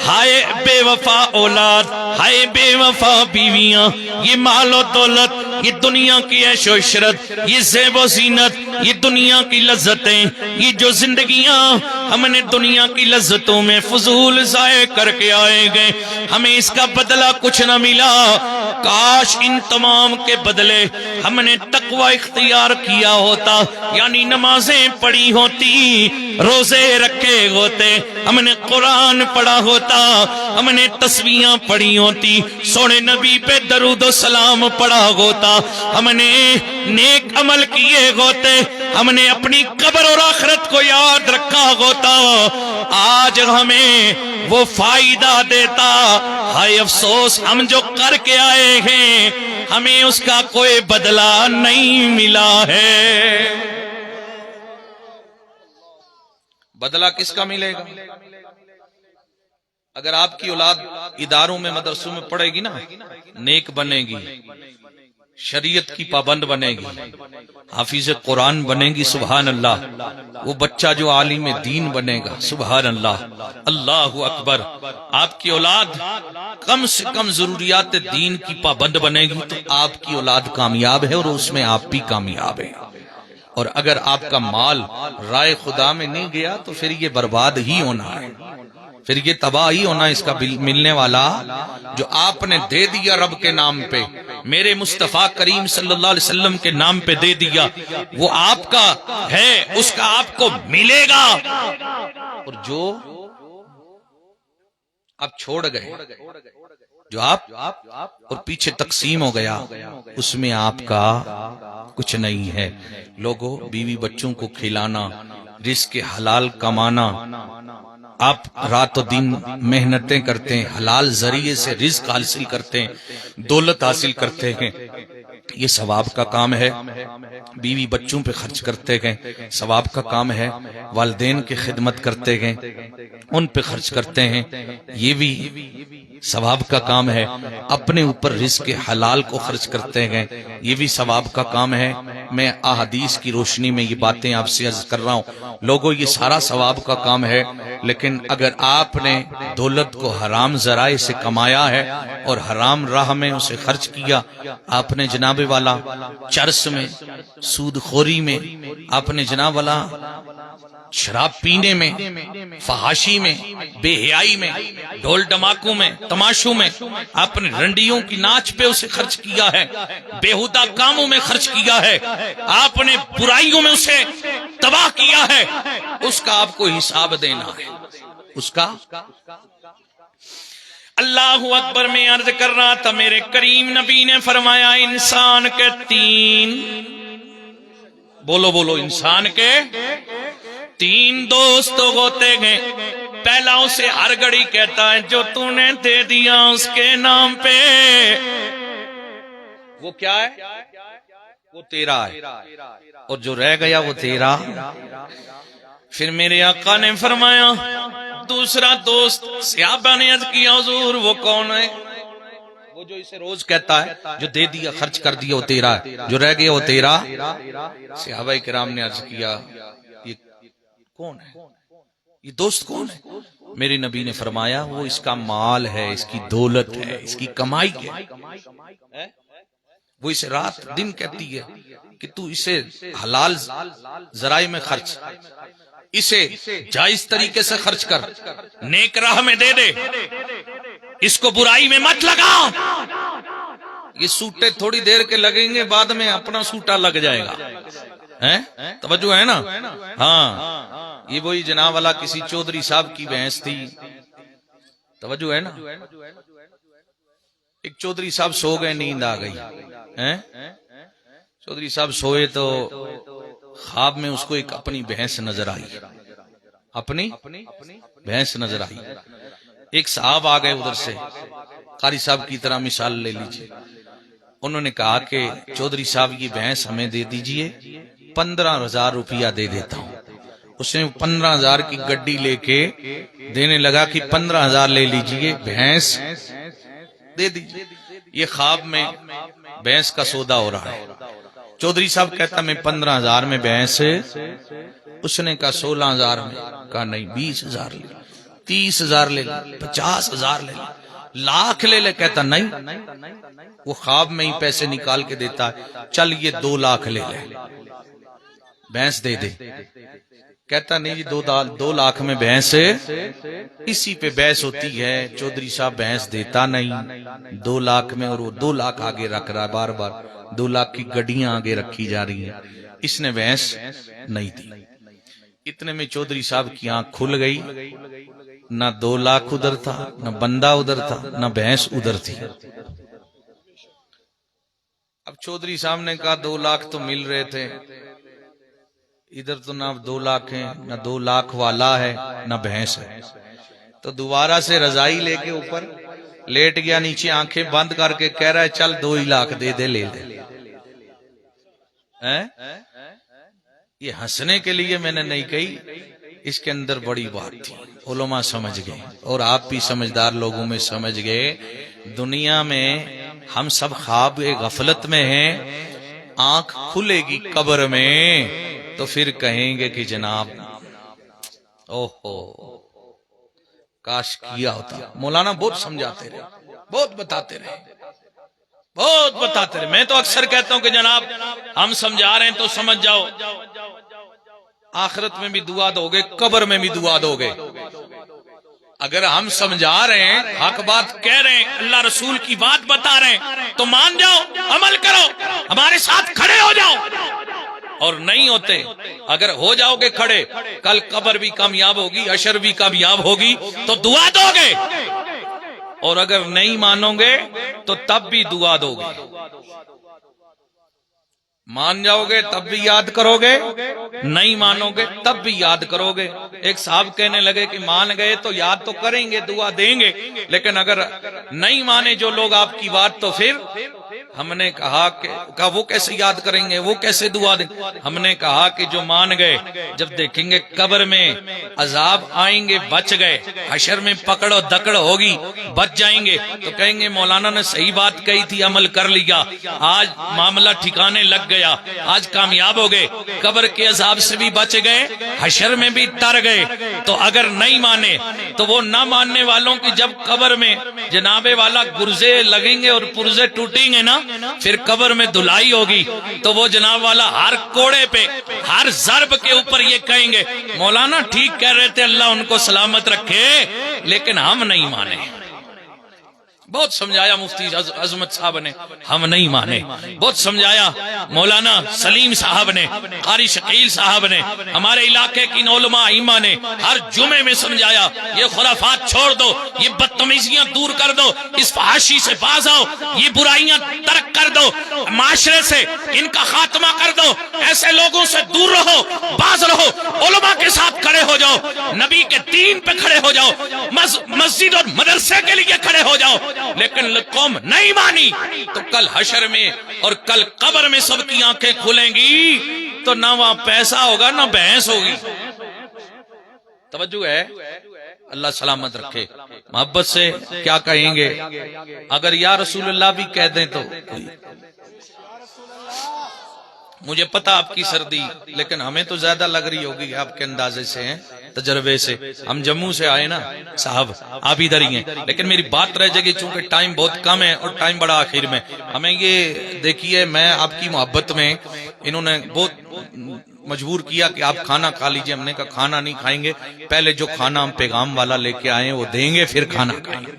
ہائے بے وفا اولاد، ہائے بے وفا بیویاں، یہ مال و دولت، یہ دنیا کی عیش و عشرت، یہ زیب و زینت، یہ دنیا کی لذتیں، یہ جو زندگیاں ہم نے دنیا کی لذتوں میں فضول ضائع کر کے آئے گئے، ہمیں اس کا بدلہ کچھ نہ ملا۔ کاش ان تمام کے بدلے ہم نے تقوی اختیار کیا ہوتا، یعنی نمازیں پڑھی ہوتی، روزے رکھے ہوتے، ہم نے قرآن پڑھا ہوتا، ہم نے تسبیحاں پڑھی ہوتی، سونے نبی پہ درود و سلام پڑھا ہوتا، ہم نے نیک عمل کیے ہوتے، ہم نے اپنی قبر اور آخرت کو یاد رکھا ہوتا، آج ہمیں وہ فائدہ دیتا۔ ہائے افسوس ہم جو کر کے آئے ہیں ہمیں اس کا کوئی بدلہ نہیں ملا ہے۔ بدلہ کس کا ملے گا؟ اگر آپ کی اولاد اداروں میں مدرسوں میں پڑھے گی نا، نیک بنے گی، شریعت کی پابند بنے گی، حافظ قرآن بنے گی، سبحان اللہ، وہ بچہ جو عالم دین بنے گا، سبحان اللہ، اللہ اکبر، آپ کی اولاد کم سے کم ضروریات دین کی پابند بنے گی تو آپ کی اولاد کامیاب ہے اور اس میں آپ بھی کامیاب ہیں۔ اور اگر آپ کا مال رائے خدا میں نہیں گیا تو پھر یہ برباد ہی ہونا ہے، پھر یہ تباہ ہی ہونا۔ اس کا ملنے والا جو آپ نے دے دیا رب کے نام پہ، میرے مصطفیٰ کریم صلی اللہ علیہ وسلم کے نام پہ دے دیا، وہ آپ کا ہے، اس کا آپ کو ملے گا۔ اور جو آپ چھوڑ گئے، جو آپ اور پیچھے تقسیم ہو گیا، اس میں آپ کا کچھ نہیں ہے۔ لوگوں، بیوی بچوں کو کھلانا، رزق حلال کمانا، آپ رات و دن محنتیں کرتے ہیں، حلال ذریعے سے رزق حاصل کرتے ہیں، دولت حاصل کرتے ہیں، یہ ثواب کا کام ہے۔ بیوی بچوں پہ خرچ کرتے گئے، ثواب کا کام ہے۔ والدین کی خدمت کرتے گئے، ان پہ خرچ کرتے ہیں، یہ بھی ثواب کا کام ہے۔ اپنے اوپر رزق حلال کو خرچ کرتے گئے، یہ بھی ثواب کا کام ہے۔ میں احادیث کی روشنی میں یہ باتیں آپ سے عرض کر رہا ہوں۔ لوگوں، یہ سارا ثواب کا کام ہے، لیکن اگر آپ نے دولت کو حرام ذرائع سے کمایا ہے اور حرام راہ میں اسے خرچ کیا، آپ نے جناب والا چرس میں، سود خوری میں، آپ نے جناب والا شراب پینے میں، فحاشی میں، بے حیائی میں، ڈھول ڈماکوں میں، تماشوں میں، آپ نے رنڈیوں کی ناچ پہ اسے خرچ کیا ہے، بےہودہ کاموں میں خرچ کیا ہے، آپ نے برائیوں میں اسے تباہ کیا ہے، اس کا آپ کو حساب دینا ہے، اس کا۔ اللہ اکبر، میں عرض کر رہا تھا، میرے کریم نبی نے فرمایا انسان کے تین، بولو بولو، انسان کے تین دوست ہوتے ہیں۔ پہلا اسے ہر گھڑی کہتا ہے جو تو نے دے دیا اس کے نام پہ، وہ کیا ہے؟ وہ تیرا ہے، اور جو رہ گیا وہ تیرا۔ پھر میرے آقا نے فرمایا دوسرا دوست، صحابہ نے عرض کیا حضور وہ کون ہے؟ وہ جو اسے روز کہتا ہے جو دے دیا خرچ کر دیا وہ تیرا ہے، جو رہ گیا وہ تیرا۔ صحابہ کرام نے عرض کیا یہ کون ہے، یہ دوست کون ہے؟ میرے نبی نے فرمایا وہ اس کا مال ہے، اس کی دولت ہے، اس کی کمائی ہے، وہ اسے رات دن کہتی ہے کہ تو اسے حلال ذرائع میں خرچ، اسے جائز طریقے سے خرچ کر، نیک راہ میں دے دے، اس کو برائی میں مت لگا۔ یہ سوٹے تھوڑی دیر کے لگیں گے، بعد میں اپنا سوٹا لگ جائے گا، توجہ ہے نا؟ ہاں، یہ وہی جناب والا کسی چودھری صاحب کی بھینس تھی، توجہ ہے نا؟ ایک چودھری صاحب سو گئے، نیند آ گئی، چودھری صاحب سوئے تو خواب میں اس کو ایک اپنی بھینس نظر آئی، اپنی بھینس نظر آئی۔ ایک صاحب آ گئے ادھر سے، قاری صاحب کی طرح مثال لے لیجئے، انہوں نے کہا کہ چودھری صاحب یہ بھینس ہمیں دے دیجئے، 15,000 روپیہ دے دیتا ہوں۔ اس نے 15,000 کی گڈی لے کے دینے لگا کہ 15,000 لے لیجئے، بھینس دے دیجئے۔ یہ خواب میں بھینس کا سودا ہو رہا ہے۔ چودھری صاحب کہتا میں 15,000 میں بھینس، اس نے کہا 16,000 میں، کہا نہیں 20,000 لے، 30,000 لے لے، 50,000 لے لے، لاکھ لے لے، کہتا نہیں۔ وہ خواب میں ہی پیسے نکال کے دیتا ہے، چل یہ 2 لاکھ لے لے، بھینس دے دے۔ کہتا نہیں جی 2 لاکھ میں بھینس، اسی پہ بحث ہوتی ہے، چودھری صاحب بھینس دیتا نہیں 2 لاکھ میں، اور وہ 2 لاکھ آگے رکھ رہا ہے، بار بار 2 لاکھ کی گڈیاں آگے رکھی جا رہی ہیں، اس نے بھینس نہیں دی۔ اتنے میں چودھری صاحب کی آنکھ کھل گئی، نہ 2 لاکھ ادھر تھا، نہ بندہ ادھر تھا، نہ بھینس ادھر تھی۔ اب چودھری صاحب نے کہا 2 لاکھ تو مل رہے تھے، ادھر تو نہ 2 لاکھ ہیں، نہ 2 لاکھ والا ہے، نہ بھینس ہے۔ تو دوبارہ سے رضائی لے کے اوپر لیٹ گیا، نیچے آنکھیں بند کر کے کہہ رہا ہے چل 2 ہی لاکھ دے دے، لے دے۔ یہ ہنسنے کے لیے میں نے نہیں کہی، اس کے اندر بڑی بات تھی، علماء سمجھ گئے، اور آپ بھی سمجھدار لوگوں میں سمجھ گئے۔ دنیا میں ہم سب خواب غفلت میں ہیں، آنکھ کھلے گی قبر میں تو پھر کہیں گے کہ جناب اوہو کاش کیا ہوتا۔ مولانا بہت سمجھاتے رہے، بہت بتاتے رہے، بہت بتاتے رہے۔ میں تو اکثر کہتا ہوں کہ جناب ہم سمجھا رہے ہیں تو سمجھ جاؤ، آخرت میں بھی دعا دو گے، قبر میں بھی دعا دو گے۔ اگر ہم سمجھا رہے ہیں، حق بات کہہ رہے ہیں، اللہ رسول کی بات بتا رہے ہیں تو مان جاؤ، عمل کرو، ہمارے ساتھ کھڑے ہو جاؤ۔ اور نہیں ہوتے، اگر ہو جاؤ گے کھڑے، کل قبر بھی کامیاب ہوگی، حشر بھی کامیاب ہوگی تو دعا دو گے، اور اگر نہیں مانو گے تو تب بھی دعا دو گے۔ مان جاؤ گے تب بھی یاد کرو گے، نہیں مانو گے تب بھی یاد کرو گے۔ ایک صاحب کہنے لگے کہ مان گئے تو یاد تو کریں گے، دعا دیں گے، لیکن اگر نہیں مانے جو لوگ آپ کی بات تو پھر ہم نے کہا کہ وہ کیسے یاد کریں گے، وہ کیسے دعا دیں۔ ہم نے کہا کہ جو مان گئے جب دیکھیں گے قبر میں عذاب آئیں گے بچ گئے، حشر میں پکڑو دکڑ ہوگی بچ جائیں گے، تو کہیں گے مولانا نے صحیح بات کہی تھی، عمل کر لیا، آج معاملہ ٹھکانے لگ گیا، آج کامیاب ہو گئے، قبر کے عذاب سے بھی بچ گئے، حشر میں بھی تر گئے۔ تو اگر نہیں مانے تو وہ نہ ماننے والوں کی جب قبر میں جنابے والا گرزے لگیں گے اور پرزے ٹوٹیں گے نا، پھر قبر میں دھلائی ہوگی، تو وہ جناب والا ہر کوڑے پہ ہر ضرب کے اوپر یہ کہیں گے مولانا ٹھیک کہہ رہے تھے، اللہ ان کو سلامت رکھے، لیکن ہم نہیں مانے۔ بہت سمجھایا مفتی عظمت صاحب نے، ہم نہیں مانے۔ بہت سمجھایا مولانا سلیم صاحب نے، قاری شکیل صاحب نے، ہمارے علاقے کی علماء ائمہ نے ہر جمعے میں سمجھایا یہ خرافات چھوڑ دو، یہ بدتمیزیاں دور کر دو، اس فحاشی سے باز آؤ، یہ برائیاں ترک کر دو، معاشرے سے ان کا خاتمہ کر دو، ایسے لوگوں سے دور رہو، باز رہو، علماء کے ساتھ کھڑے ہو جاؤ، نبی کے دین پہ کھڑے ہو جاؤ، مسجد اور مدرسے کے لیے کھڑے ہو جاؤ۔ لیکن قوم نہیں مانی تو کل حشر میں اور کل قبر میں سب کی آنکھیں کھلیں گی، تو نہ وہاں پیسہ ہوگا نہ بھینس ہوگی۔ توجہ ہے؟ اللہ سلامت رکھے۔ محبت سے کیا کہیں گے؟ اگر یا رسول اللہ بھی کہہ دیں تو مجھے پتا آپ کی سردی، لیکن ہمیں تو زیادہ لگ رہی ہوگی آپ کے اندازے سے ہیں، تجربے سے۔ ہم جموں سے آئے نا صاحب، آپ ادھر ہی ہیں، لیکن میری بات رہ جائے گی چونکہ ٹائم بہت کم ہے اور ٹائم بڑا آخر میں۔ ہمیں یہ دیکھیے، میں آپ کی محبت میں انہوں نے بہت مجبور کیا کہ آپ کھانا کھا لیجئے، ہم نے کہا کھانا نہیں کھائیں گے، پہلے جو کھانا ہم پیغام والا لے کے آئے ہیں وہ دیں گے، پھر کھانا کھائیں گے۔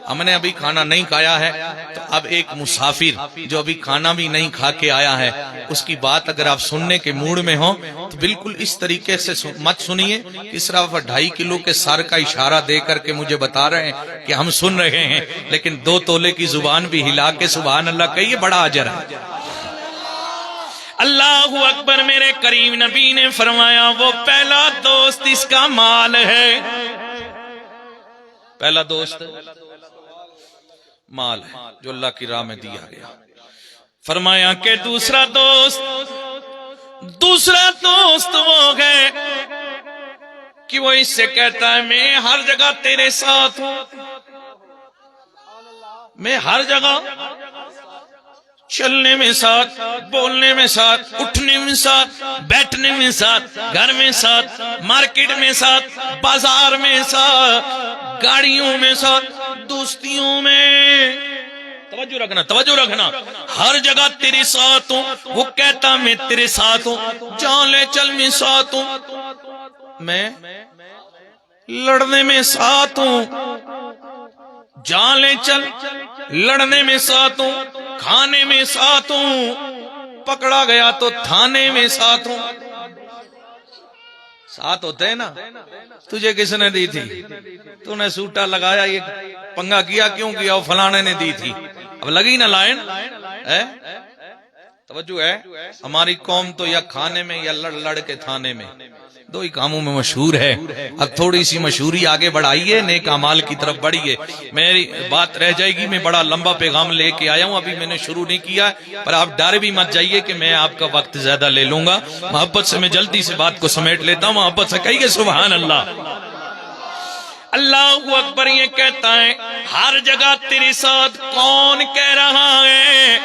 ہم نے ابھی کھانا نہیں کھایا ہے، تو اب ایک مسافر جو ابھی کھانا بھی نہیں کھا کے آیا ہے، اس کی بات اگر آپ سننے کے موڈ میں ہوں تو بالکل اس طریقے سے مت سنیے، اس طرح 2.5 کلو کے سر کا اشارہ دے کر کے مجھے بتا رہے ہیں کہ ہم سن رہے ہیں، لیکن 2 تولے کی زبان بھی ہلا کے سبحان اللہ کہیے، بڑا اجر ہے۔ اللہ اکبر۔ میرے کریم نبی نے فرمایا وہ پہلا دوست اس کا مال ہے، پہلا دوست مال ہے جو اللہ کی راہ میں دیا گیا۔ فرمایا کہ دوسرا دوست وہ ہے کہ وہ اس سے کہتا ہے میں ہر جگہ تیرے ساتھ ہوں، میں ہر جگہ چلنے میں ساتھ، بولنے میں ساتھ، اٹھنے میں ساتھ، بیٹھنے میں ساتھ، گھر میں ساتھ، مارکیٹ میں ساتھ، بازار میں ساتھ، گاڑیوں میں ساتھ، دوستیوں میں، توجہ رکھنا، ہر جگہ تیرے ساتھ ہوں۔ وہ کہتا میں تیرے ساتھ ہوں، جان لے چل میں ساتھ ہوں، میں لڑنے میں ساتھ ہوں، جان لے چل لڑنے میں ساتھ ہوں، کھانے میں ساتھ ہوں، پکڑا گیا تو تھانے میں ساتھ ہوں۔ ساتھ ہوتے ہیں نا۔ تجھے کس نے دی تھی؟ تو نے سوٹا لگایا، یہ پنگا کیا کیوں کیا؟ وہ فلانے نے دی تھی، اب لگی نا لائن۔ توجہ ہے، ہماری قوم تو یا کھانے میں یا لڑ کے تھانے میں، دو ہی کاموں میں مشہور ہے۔ اب تھوڑی سی مشہوری آگے بڑھائیے، نیک اعمال کی طرف بڑھیے۔ میری بات رہ جائے گی، میں بڑا لمبا پیغام لے کے آیا ہوں، ابھی میں نے شروع نہیں کیا، پر آپ ڈر بھی مت جائیے کہ میں آپ کا وقت زیادہ لے لوں گا۔ محبت سے میں جلدی سے بات کو سمیٹ لیتا ہوں، محبت سے کہیے سبحان اللہ۔ اللہ اکبر۔ یہ کہتا ہے ہر جگہ تیرے ساتھ، کون کہہ رہا ہے؟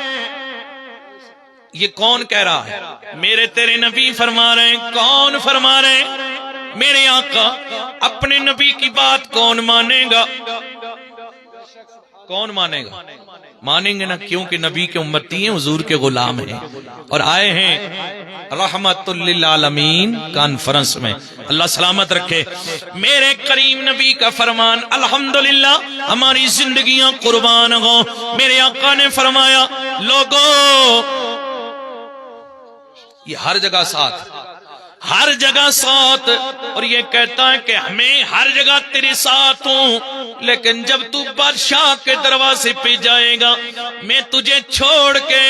یہ کون کہہ رہا ہے؟ میرے تیرے نبی فرما رہے ہیں۔ کون فرما رہے ہیں؟ میرے آقا۔ اپنے نبی کی بات کون مانے گا؟ کون مانے گا؟ مانیں گے نا، کیونکہ نبی کے امتی ہیں، حضور کے غلام ہیں، اور آئے ہیں رحمت للعالمین کانفرنس میں۔ اللہ سلامت رکھے۔ میرے کریم نبی کا فرمان الحمدللہ ہماری زندگیاں قربان ہوں۔ میرے آقا نے فرمایا لوگوں، یہ ہر جگہ ساتھ، ہر جگہ ساتھ، اور یہ کہتا ہے کہ ہمیں ہر جگہ تیرے ساتھ ہوں، لیکن جب تو بادشاہ کے دروازے پہ جائے گا میں تجھے چھوڑ کے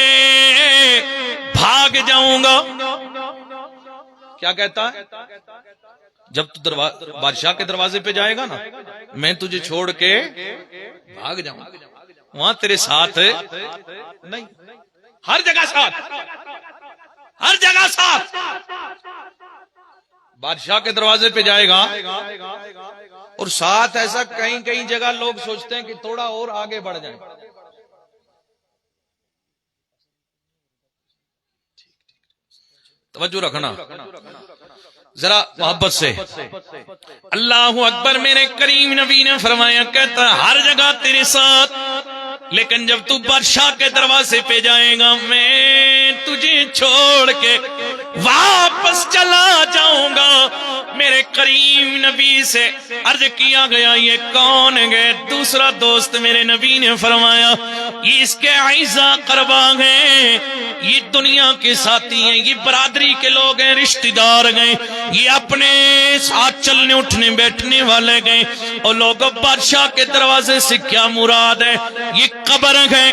بھاگ جاؤں گا۔ کیا کہتا ہے؟ جب تو بادشاہ کے دروازے پہ جائے گا نا، میں تجھے چھوڑ کے بھاگ جاؤں گا، وہاں تیرے ساتھ نہیں۔ ہر جگہ ساتھ، ہر جگہ ساتھ۔ بادشاہ کے دروازے پہ جائے گا اور ساتھ ایسا کہیں کہیں جگہ لوگ سوچتے ہیں کہ تھوڑا اور آگے بڑھ جائیں۔ توجہ رکھنا ذرا محبت سے۔ اللہ اکبر۔ میرے کریم نبی نے فرمایا، کہتا ہر جگہ تیرے ساتھ، لیکن جب تو بادشاہ کے دروازے پہ جائے گا میں تجھے چھوڑ کے واپس چلا جاؤں گا۔ میرے کریم نبی سے عرض کیا گیا یہ کون ہے؟ دوسرا دوست میرے نبی نے فرمایا یہ اس کے اعزا قربا ہیں، یہ دنیا کے ساتھی ہیں، یہ برادری کے لوگ ہیں، رشتہ دار گئے، یہ اپنے ساتھ چلنے اٹھنے بیٹھنے والے گئے۔ اور لوگوں، بادشاہ کے دروازے سے کیا مراد ہے؟ یہ قبر ہے،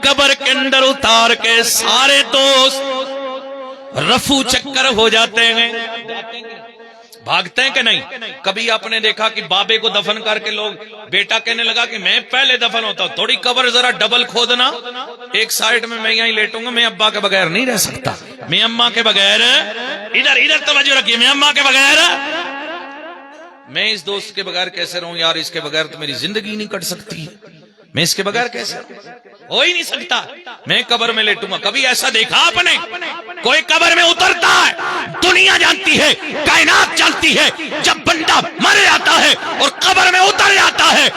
قبر کے اندر اتار کے سارے دوست رفو چکر ہو جاتے ہیں، بھاگتے ہیں کہ نہیں؟ کبھی آپ نے دیکھا کہ بابے کو دفن کر کے لوگ، بیٹا کہنے لگا کہ میں پہلے دفن ہوتا ہوں، تھوڑی قبر ذرا ڈبل کھودنا، ایک سائڈ میں یہیں لیٹوں گا، میں ابا کے بغیر نہیں رہ سکتا، میں اماں کے بغیر، ادھر توجہ رکھیے، میں اماں کے بغیر، میں اس دوست کے بغیر کیسے رہوں یار؟ اس کے بغیر تو میری زندگی نہیں کٹ سکتی، میں اس کے بغیر کیسے ہو ہی نہیں سکتا، میں قبر میں لیٹوں گا۔ کبھی ایسا دیکھا آپ نے کوئی قبر میں اترتا ہے؟ دنیا جانتی ہے، کائنات جانتی ہے، جب بندہ مر جاتا ہے اور قبر میں اتر جاتا ہے،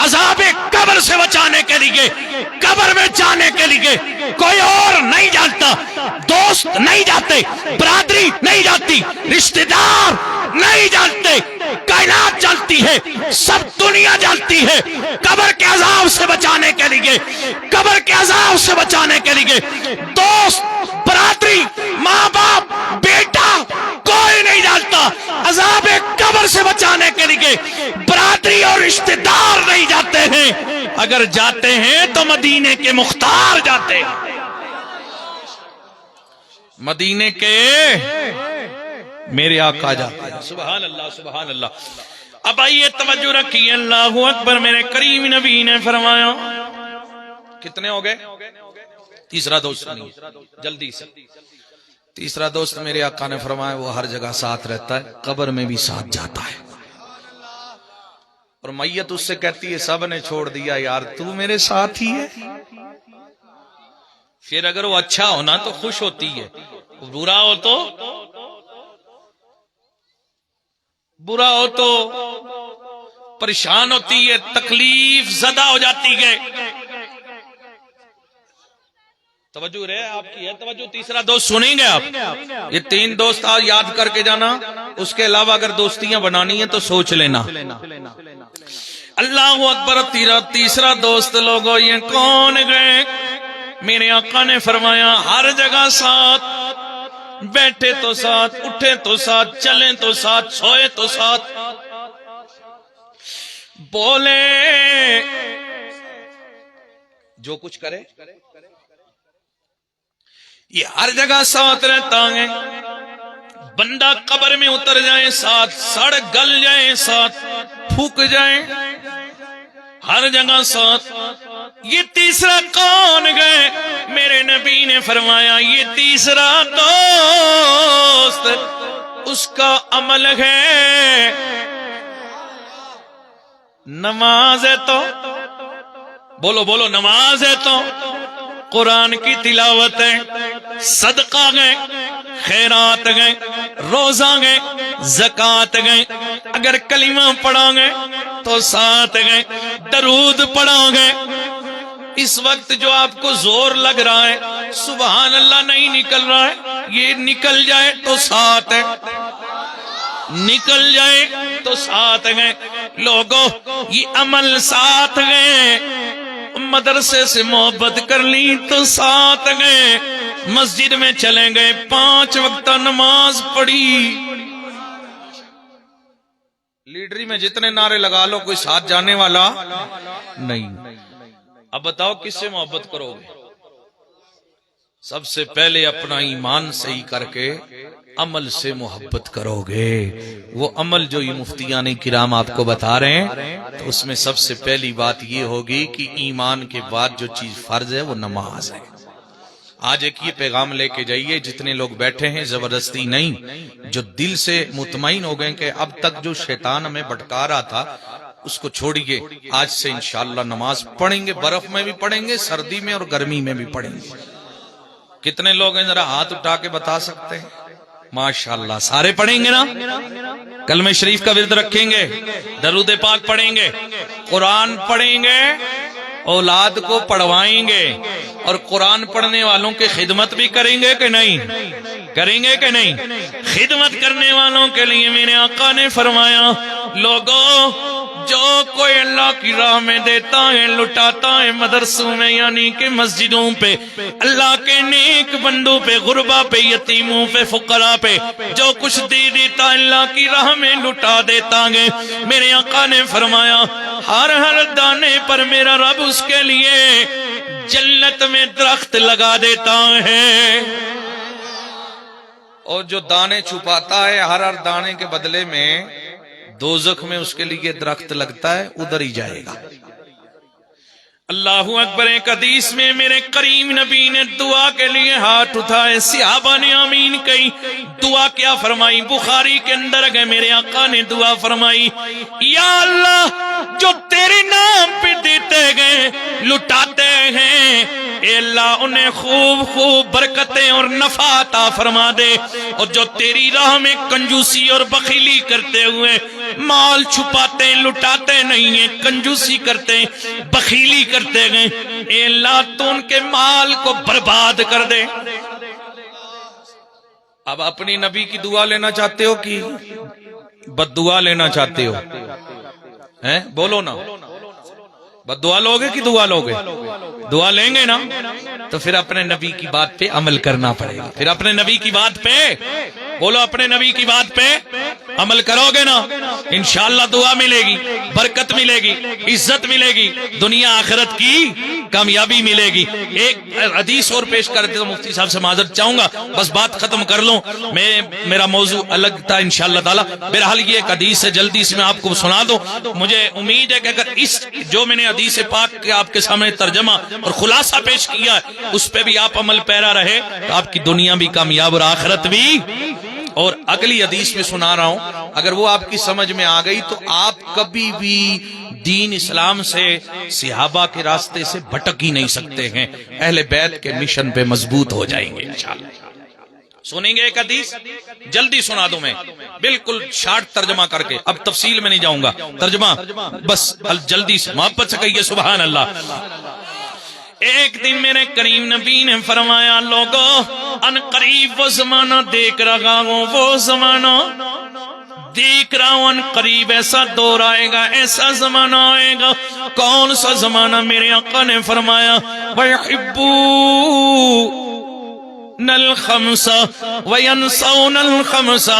عذاب قبر سے بچانے کے لیے، قبر میں جانے کے لیے کوئی اور نہیں جانتا، دوست نہیں جاتے، برادری نہیں جاتی، رشتہ دار نہیں جانتے، کائنات جانتی ہے، سب دنیا جانتی ہے، قبر کے عذاب سے بچانے کے لیے، قبر کے عذاب سے بچانے کے لیے دوست، برادری، ماں باپ، بیٹا کوئی نہیں جانتا، عذاب قبر سے بچانے کے لیے برادری اور رشتہ دار نہیں جاتے ہیں، اگر جاتے ہیں تو مدینے کے مختار جاتے ہیں، مدینے کے میرے آقا جاتے ہیں۔ سبحان اللہ، سبحان اللہ۔ اب آئیے توجہ رکھیے، اللہ اکبر۔ میرے کریم نبی نے فرمایا، کتنے ہو گئے؟ تیسرا دوست سنیے جلدی سے. تیسرا دوست میرے آقا نے فرمایا وہ ہر جگہ ساتھ رہتا ہے، قبر میں بھی ساتھ جاتا ہے. اور میت اس سے کہتی ہے سب نے چھوڑ دیا یار تو میرے ساتھ ہی ہے. پھر اگر وہ اچھا ہونا تو خوش ہوتی ہے، برا ہو تو پریشان ہوتی ہے، تکلیف زدہ ہو جاتی ہے. توجہ رہے آپ کی ہے توجہ. تیسرا دوست سنیں گے آپ. یہ 3 دوست آج یاد کر کے جانا. اس کے علاوہ اگر دوستیاں بنانی ہیں تو سوچ لینا. اللہ اکبر. تیسرا دوست لوگوں یہ کون گئے؟ میرے آقا نے فرمایا ہر جگہ ساتھ، بیٹھے تو ساتھ، اٹھے تو ساتھ، چلیں تو ساتھ، سوئے تو ساتھ، بولے جو کچھ کرے یہ ہر جگہ ساتھ رہتا ہے. بندہ قبر میں اتر جائے ساتھ، سڑ گل جائے ساتھ، پھوک جائے ہر جگہ ساتھ. یہ تیسرا کون گئے؟ میرے نبی نے فرمایا یہ تیسرا دوست اس کا عمل ہے نماز ہے تو بولو نماز ہے تو قرآن کی تلاوت ہے، صدقہ گئے، خیرات گئے، روزہ گئے، زکوٰۃ گئے، اگر کلمہ پڑھا گئے تو ساتھ گئے، درود پڑھا گئے. اس وقت جو آپ کو زور لگ رہا ہے سبحان اللہ نہیں نکل رہا ہے، یہ نکل جائے تو ساتھ ہے، نکل جائے تو ساتھ گئے. لوگوں یہ عمل ساتھ گئے. مدرسے سے محبت کر لی تو ساتھ گئے، مسجد میں چلے گئے، 5 وقت نماز پڑھی. لیڈری میں جتنے نعرے لگا لو کوئی ساتھ جانے والا نہیں. اب بتاؤ کس سے محبت کرو گے؟ سب سے پہلے اپنا ایمان صحیح کر کے عمل سے محبت کرو گے. وہ عمل جو یہ مفتیان کرام آپ کو بتا رہے ہیں تو اس میں سب سے پہلی بات یہ ہوگی کہ ایمان کے بعد جو چیز فرض ہے وہ نماز ہے. آج ایک یہ پیغام لے کے جائیے، جتنے لوگ بیٹھے ہیں زبردستی نہیں، جو دل سے مطمئن ہو گئے کہ اب تک جو شیطان ہمیں بھٹکا رہا تھا اس کو چھوڑیے، آج سے انشاءاللہ نماز پڑھیں گے. برف میں بھی پڑھیں گے، سردی میں اور گرمی میں بھی پڑھیں گے. کتنے لوگ ہیں ذرا ہاتھ اٹھا کے بتا سکتے ہیں؟ ماشاءاللہ سارے پڑھیں گے نا. کلمہ شریف کا ورد رکھیں گے، درود پاک پڑھیں گے، قرآن پڑھیں گے، اولاد کو پڑھوائیں گے، اور قرآن پڑھنے والوں کی خدمت بھی کریں گے کہ نہیں؟ کریں گے کہ نہیں؟ خدمت کرنے والوں کے لیے میرے آقا نے فرمایا لوگوں جو کوئی اللہ کی راہ میں دیتا ہے لٹاتا ہے، مدرسوں میں یعنی کہ مسجدوں پہ، اللہ کے نیک بندوں پہ، غربا پہ، یتیموں پہ، فقراء پہ جو کچھ دے دیتا اللہ کی راہ میں لٹا دیتا ہے. میرے آقا نے فرمایا ہر دانے پر میرا رب اس کے لیے جنت میں درخت لگا دیتا ہے. اور جو دانے چھپاتا ہے ہر دانے کے بدلے میں دوزخ میں اس کے لیے درخت لگتا ہے، ادھر ہی جائے گا. اللہ اکبر. ایک حدیث میں میرے کریم نبی نے دعا کے لیے ہاتھ اٹھائے، صحابہ نے آمین کہی. دعا کیا فرمائی؟ بخاری کے اندر گئے، میرے آقا نے دعا فرمائی یا اللہ جو تیرے نام پہ دیتے گئے لٹاتے ہیں، اے اللہ انہیں خوب برکتیں اور نفع عطا فرما دے. اور جو تیری راہ میں کنجوسی اور بخیلی کرتے ہوئے مال چھپاتے لٹاتے نہیں ہیں، کنجوسی کرتے بخیلی کرتے گئے، اے اللہ تو ان کے مال کو برباد کر دے. اب اپنی نبی کی دعا لینا چاہتے ہو کہ بد دعا لینا چاہتے ہو؟ بولو نا، بد دعا لوگے کہ دعا لوگے؟ دعا لیں گے نا تو پھر اپنے نبی کی بات پہ عمل کرنا پڑے گا. پھر اپنے نبی کی بات پہ بولو، اپنے نبی کی بات پہ عمل کرو گے نا انشاءاللہ دعا ملے گی، برکت ملے گی، عزت ملے گی، دنیا آخرت کی کامیابی ملے گی۔ ایک حدیث اور پیش کر دیتا ہوں، مفتی صاحب سے معذرت چاہوں گا، بس بات ختم کر لوں، میرا موضوع الگ تھا انشاءاللہ تعالی۔ بہرحال یہ ایک حدیث ہے، جلدی سے میں آپ کو سنا دوں۔ مجھے امید ہے کہ اگر اس جو میں نے حدیث پاک کے آپ کے سامنے ترجمہ اور خلاصہ پیش کیا ہے اس پہ بھی آپ عمل پیرا رہے تو آپ کی دنیا بھی کامیاب اور آخرت بھی۔ اور اگلی حدیث میں سنا رہا ہوں، اگر وہ آپ کی سمجھ میں آ گئی تو آپ کبھی بھی دین اسلام سے، صحابہ کے راستے سے بھٹک ہی نہیں سکتے ہیں، اہل بیت کے مشن پہ مضبوط ہو جائیں گے انشاءاللہ۔ سنیں گے ایک حدیث، جلدی سنا دوں میں بالکل شارٹ ترجمہ کر کے، اب تفصیل میں نہیں جاؤں گا، ترجمہ بس جلدی سے محبت سے کہیے سبحان اللہ۔ ایک دن میرے کریم نبی نے فرمایا، لوگوں ان قریب وہ زمانہ دیکھ رہا ہوں، وہ زمانہ دیکھ رہا ہوں، ان قریب ایسا دور آئے گا، ایسا زمانہ آئے گا۔ کون سا زمانہ؟ میرے آقا نے فرمایا، وَيُحِبُّونَ الْخَمْسَ وَيَنْسَوْنَ الْخَمْسَ،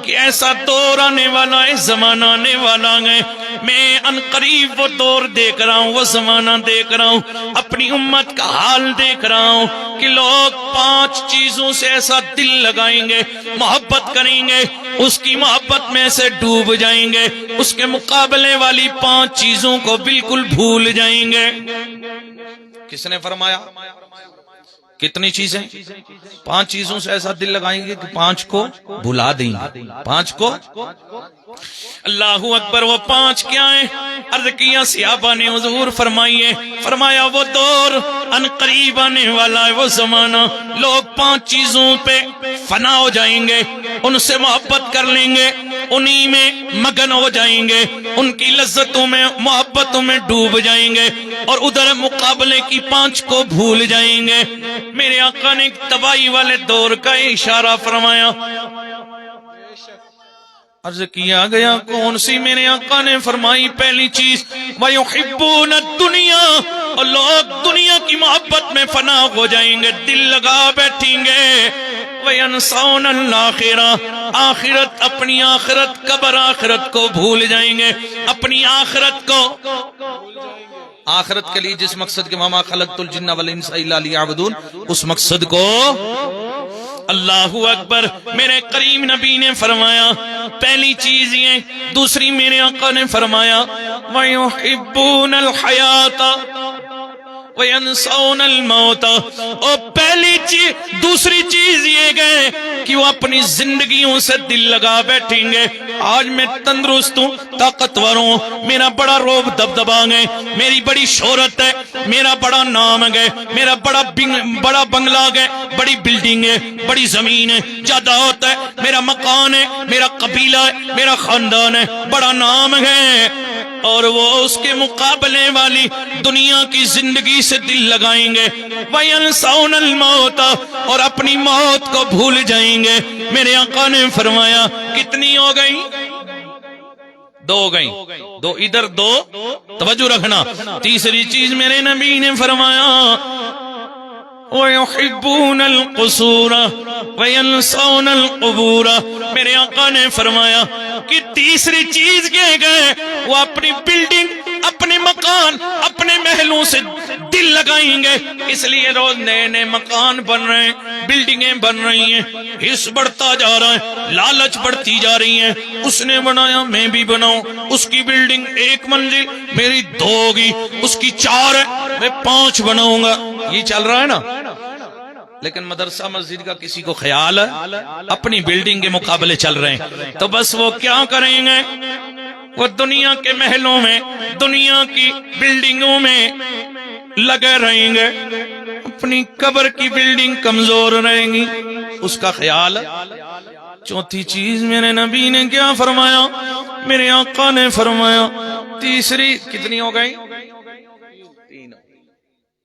کہ ایسا دور آنے والا ہے، زمانہ آنے والا ہے۔ میں ان قریب وہ دور دیکھ رہا ہوں، وہ زمانہ دیکھ رہا ہوں، اپنی امت کا حال دیکھ رہا ہوں کہ لوگ 5 چیزوں سے ایسا دل لگائیں گے، محبت کریں گے، اس کی محبت میں سے ڈوب جائیں گے، اس کے مقابلے والی 5 چیزوں کو بالکل بھول جائیں گے۔ کس نے فرمایا؟ کتنی چیزیں؟ 5 چیزوں سے ایسا دل لگائیں گے کہ 5 کو بھلا دیں گے، 5 کو۔ اللہ اکبر، وہ 5 کیا ہیں؟ عرض کیا صحابہ نے، حضور فرمائیے، فرمایا وہ دور ان قریب آنے والا ہے، وہ زمانہ لوگ 5 چیزوں پہ فنا ہو جائیں گے، ان سے محبت کر لیں گے، انہی میں مگن ہو جائیں گے، ان کی لذتوں میں محبتوں میں ڈوب جائیں گے، اور ادھر مقابلے کی 5 کو بھول جائیں گے۔ میرے آقا نے ایک تباہی والے دور کا اشارہ فرمایا۔ عرض کیا گیا کون سی؟ میرے آقا نے فرمائی پہلی چیز، وَيُحِبُّونَ الدُّنْيَا، اور لوگ دنیا کی محبت میں فنا ہو جائیں گے، دل لگا بیٹھیں گے۔ وَيَنْسَوْنَ الْآخِرَةَ، آخرت، اپنی آخرت، قبر آخرت کو بھول جائیں گے، اپنی آخرت کو۔ آخرت کے لیے جس مقصد کے وَمَا خَلَقْتُ الْجِنَّ وَالْإِنسَ إِلَّا لِيَعْبُدُونَ، اس مقصد کو۔ اللہ اکبر، میرے کریم نبی نے فرمایا پہلی چیز یہ۔ دوسری میرے آقا نے فرمایا، وَيُحِبُّونَ الْحَيَاةَ وَيَنْسَوْنَ الْمَوْتَ، اور پہلی چیز، دوسری چیز یہ گئے کہ وہ اپنی زندگیوں سے دل لگا بیٹھیں گے۔ آج میں تندرست ہوں، طاقتور ہوں، میرا بڑا روب دبدبا ہے، میری بڑی شہرت ہے، میرا بڑا نام ہے، میرا بڑا بنگلہ ہے، بڑی بلڈنگ ہے، بڑی زمین ہے، جائیداد ہے، میرا مکان ہے، میرا قبیلہ ہے، میرا خاندان ہے، بڑا نام ہے، اور وہ اس کے مقابلے والی دنیا کی زندگی سے دل لگائیں گے۔ وَيَنْسَوْنَ الْمَوْتَ، اور اپنی موت کو بھول جائیں گے۔ میرے آقا نے فرمایا کتنی ہو گئی؟ 2 ہو گئی، 2 ادھر 2، توجہ رکھنا۔ تیسری چیز میرے نبی نے فرمایا، وَيُحِبُّونَ الْقُصُورَ وَيَنْسَوْنَ الْقُبُورَ، میرے آقا نے فرمایا کہ تیسری چیز یہ گئے وہ اپنی بلڈنگ، اپنے مکان، اپنے محلوں سے دل لگائیں گے۔ اس لیے روز نئے نئے مکان بن رہے ہیں، بلڈنگیں بن رہی ہیں، حص بڑھتا جا رہا ہے، لالچ بڑھتی جا رہی ہے۔ اس نے بنایا میں بھی بناؤں، اس کی بلڈنگ 1 منزل، میری 2 ہوگی، اس کی 4 ہے، میں 5 بناؤں گا۔ یہ چل رہا ہے نا۔ لیکن مدرسہ مسجد کا کسی کو خیال ہے؟ اپنی بلڈنگ کے مقابلے چل رہے ہیں، تو بس وہ کیا کریں گے؟ وہ دنیا کے محلوں میں، دنیا کی بلڈنگوں میں لگے رہیں گے، اپنی قبر کی بلڈنگ کمزور رہیں گی، اس کا خیال ہے۔ چوتھی چیز میرے نبی نے کیا فرمایا؟ میرے آقا نے فرمایا تیسری کتنی ہو گئی؟ 3،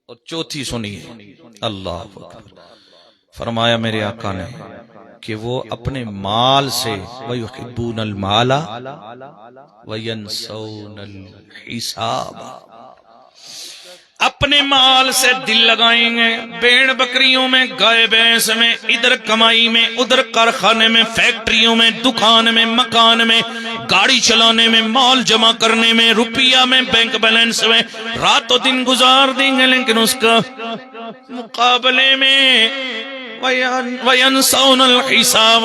اور چوتھی سنیے، اللہ اکبر، فرمایا میرے آقا نے کہ وہ اپنے مال سے، وَيُحِبُّونَ الْمَالَ وَيَنْسَوْنَ الْحِسَابَ، اپنے مال سے دل لگائیں گے، بھیڑ بکریوں میں، گائے بھینس میں، ادھر کمائی میں، ادھر کارخانے میں، فیکٹریوں میں، دکان میں، مکان میں، گاڑی چلانے میں، مال جمع کرنے میں، روپیہ میں، بینک بیلنس میں رات و دن گزار دیں گے، لیکن اس کا مقابلے میں وَيَنْسَوْنَ الْحِسَابَ،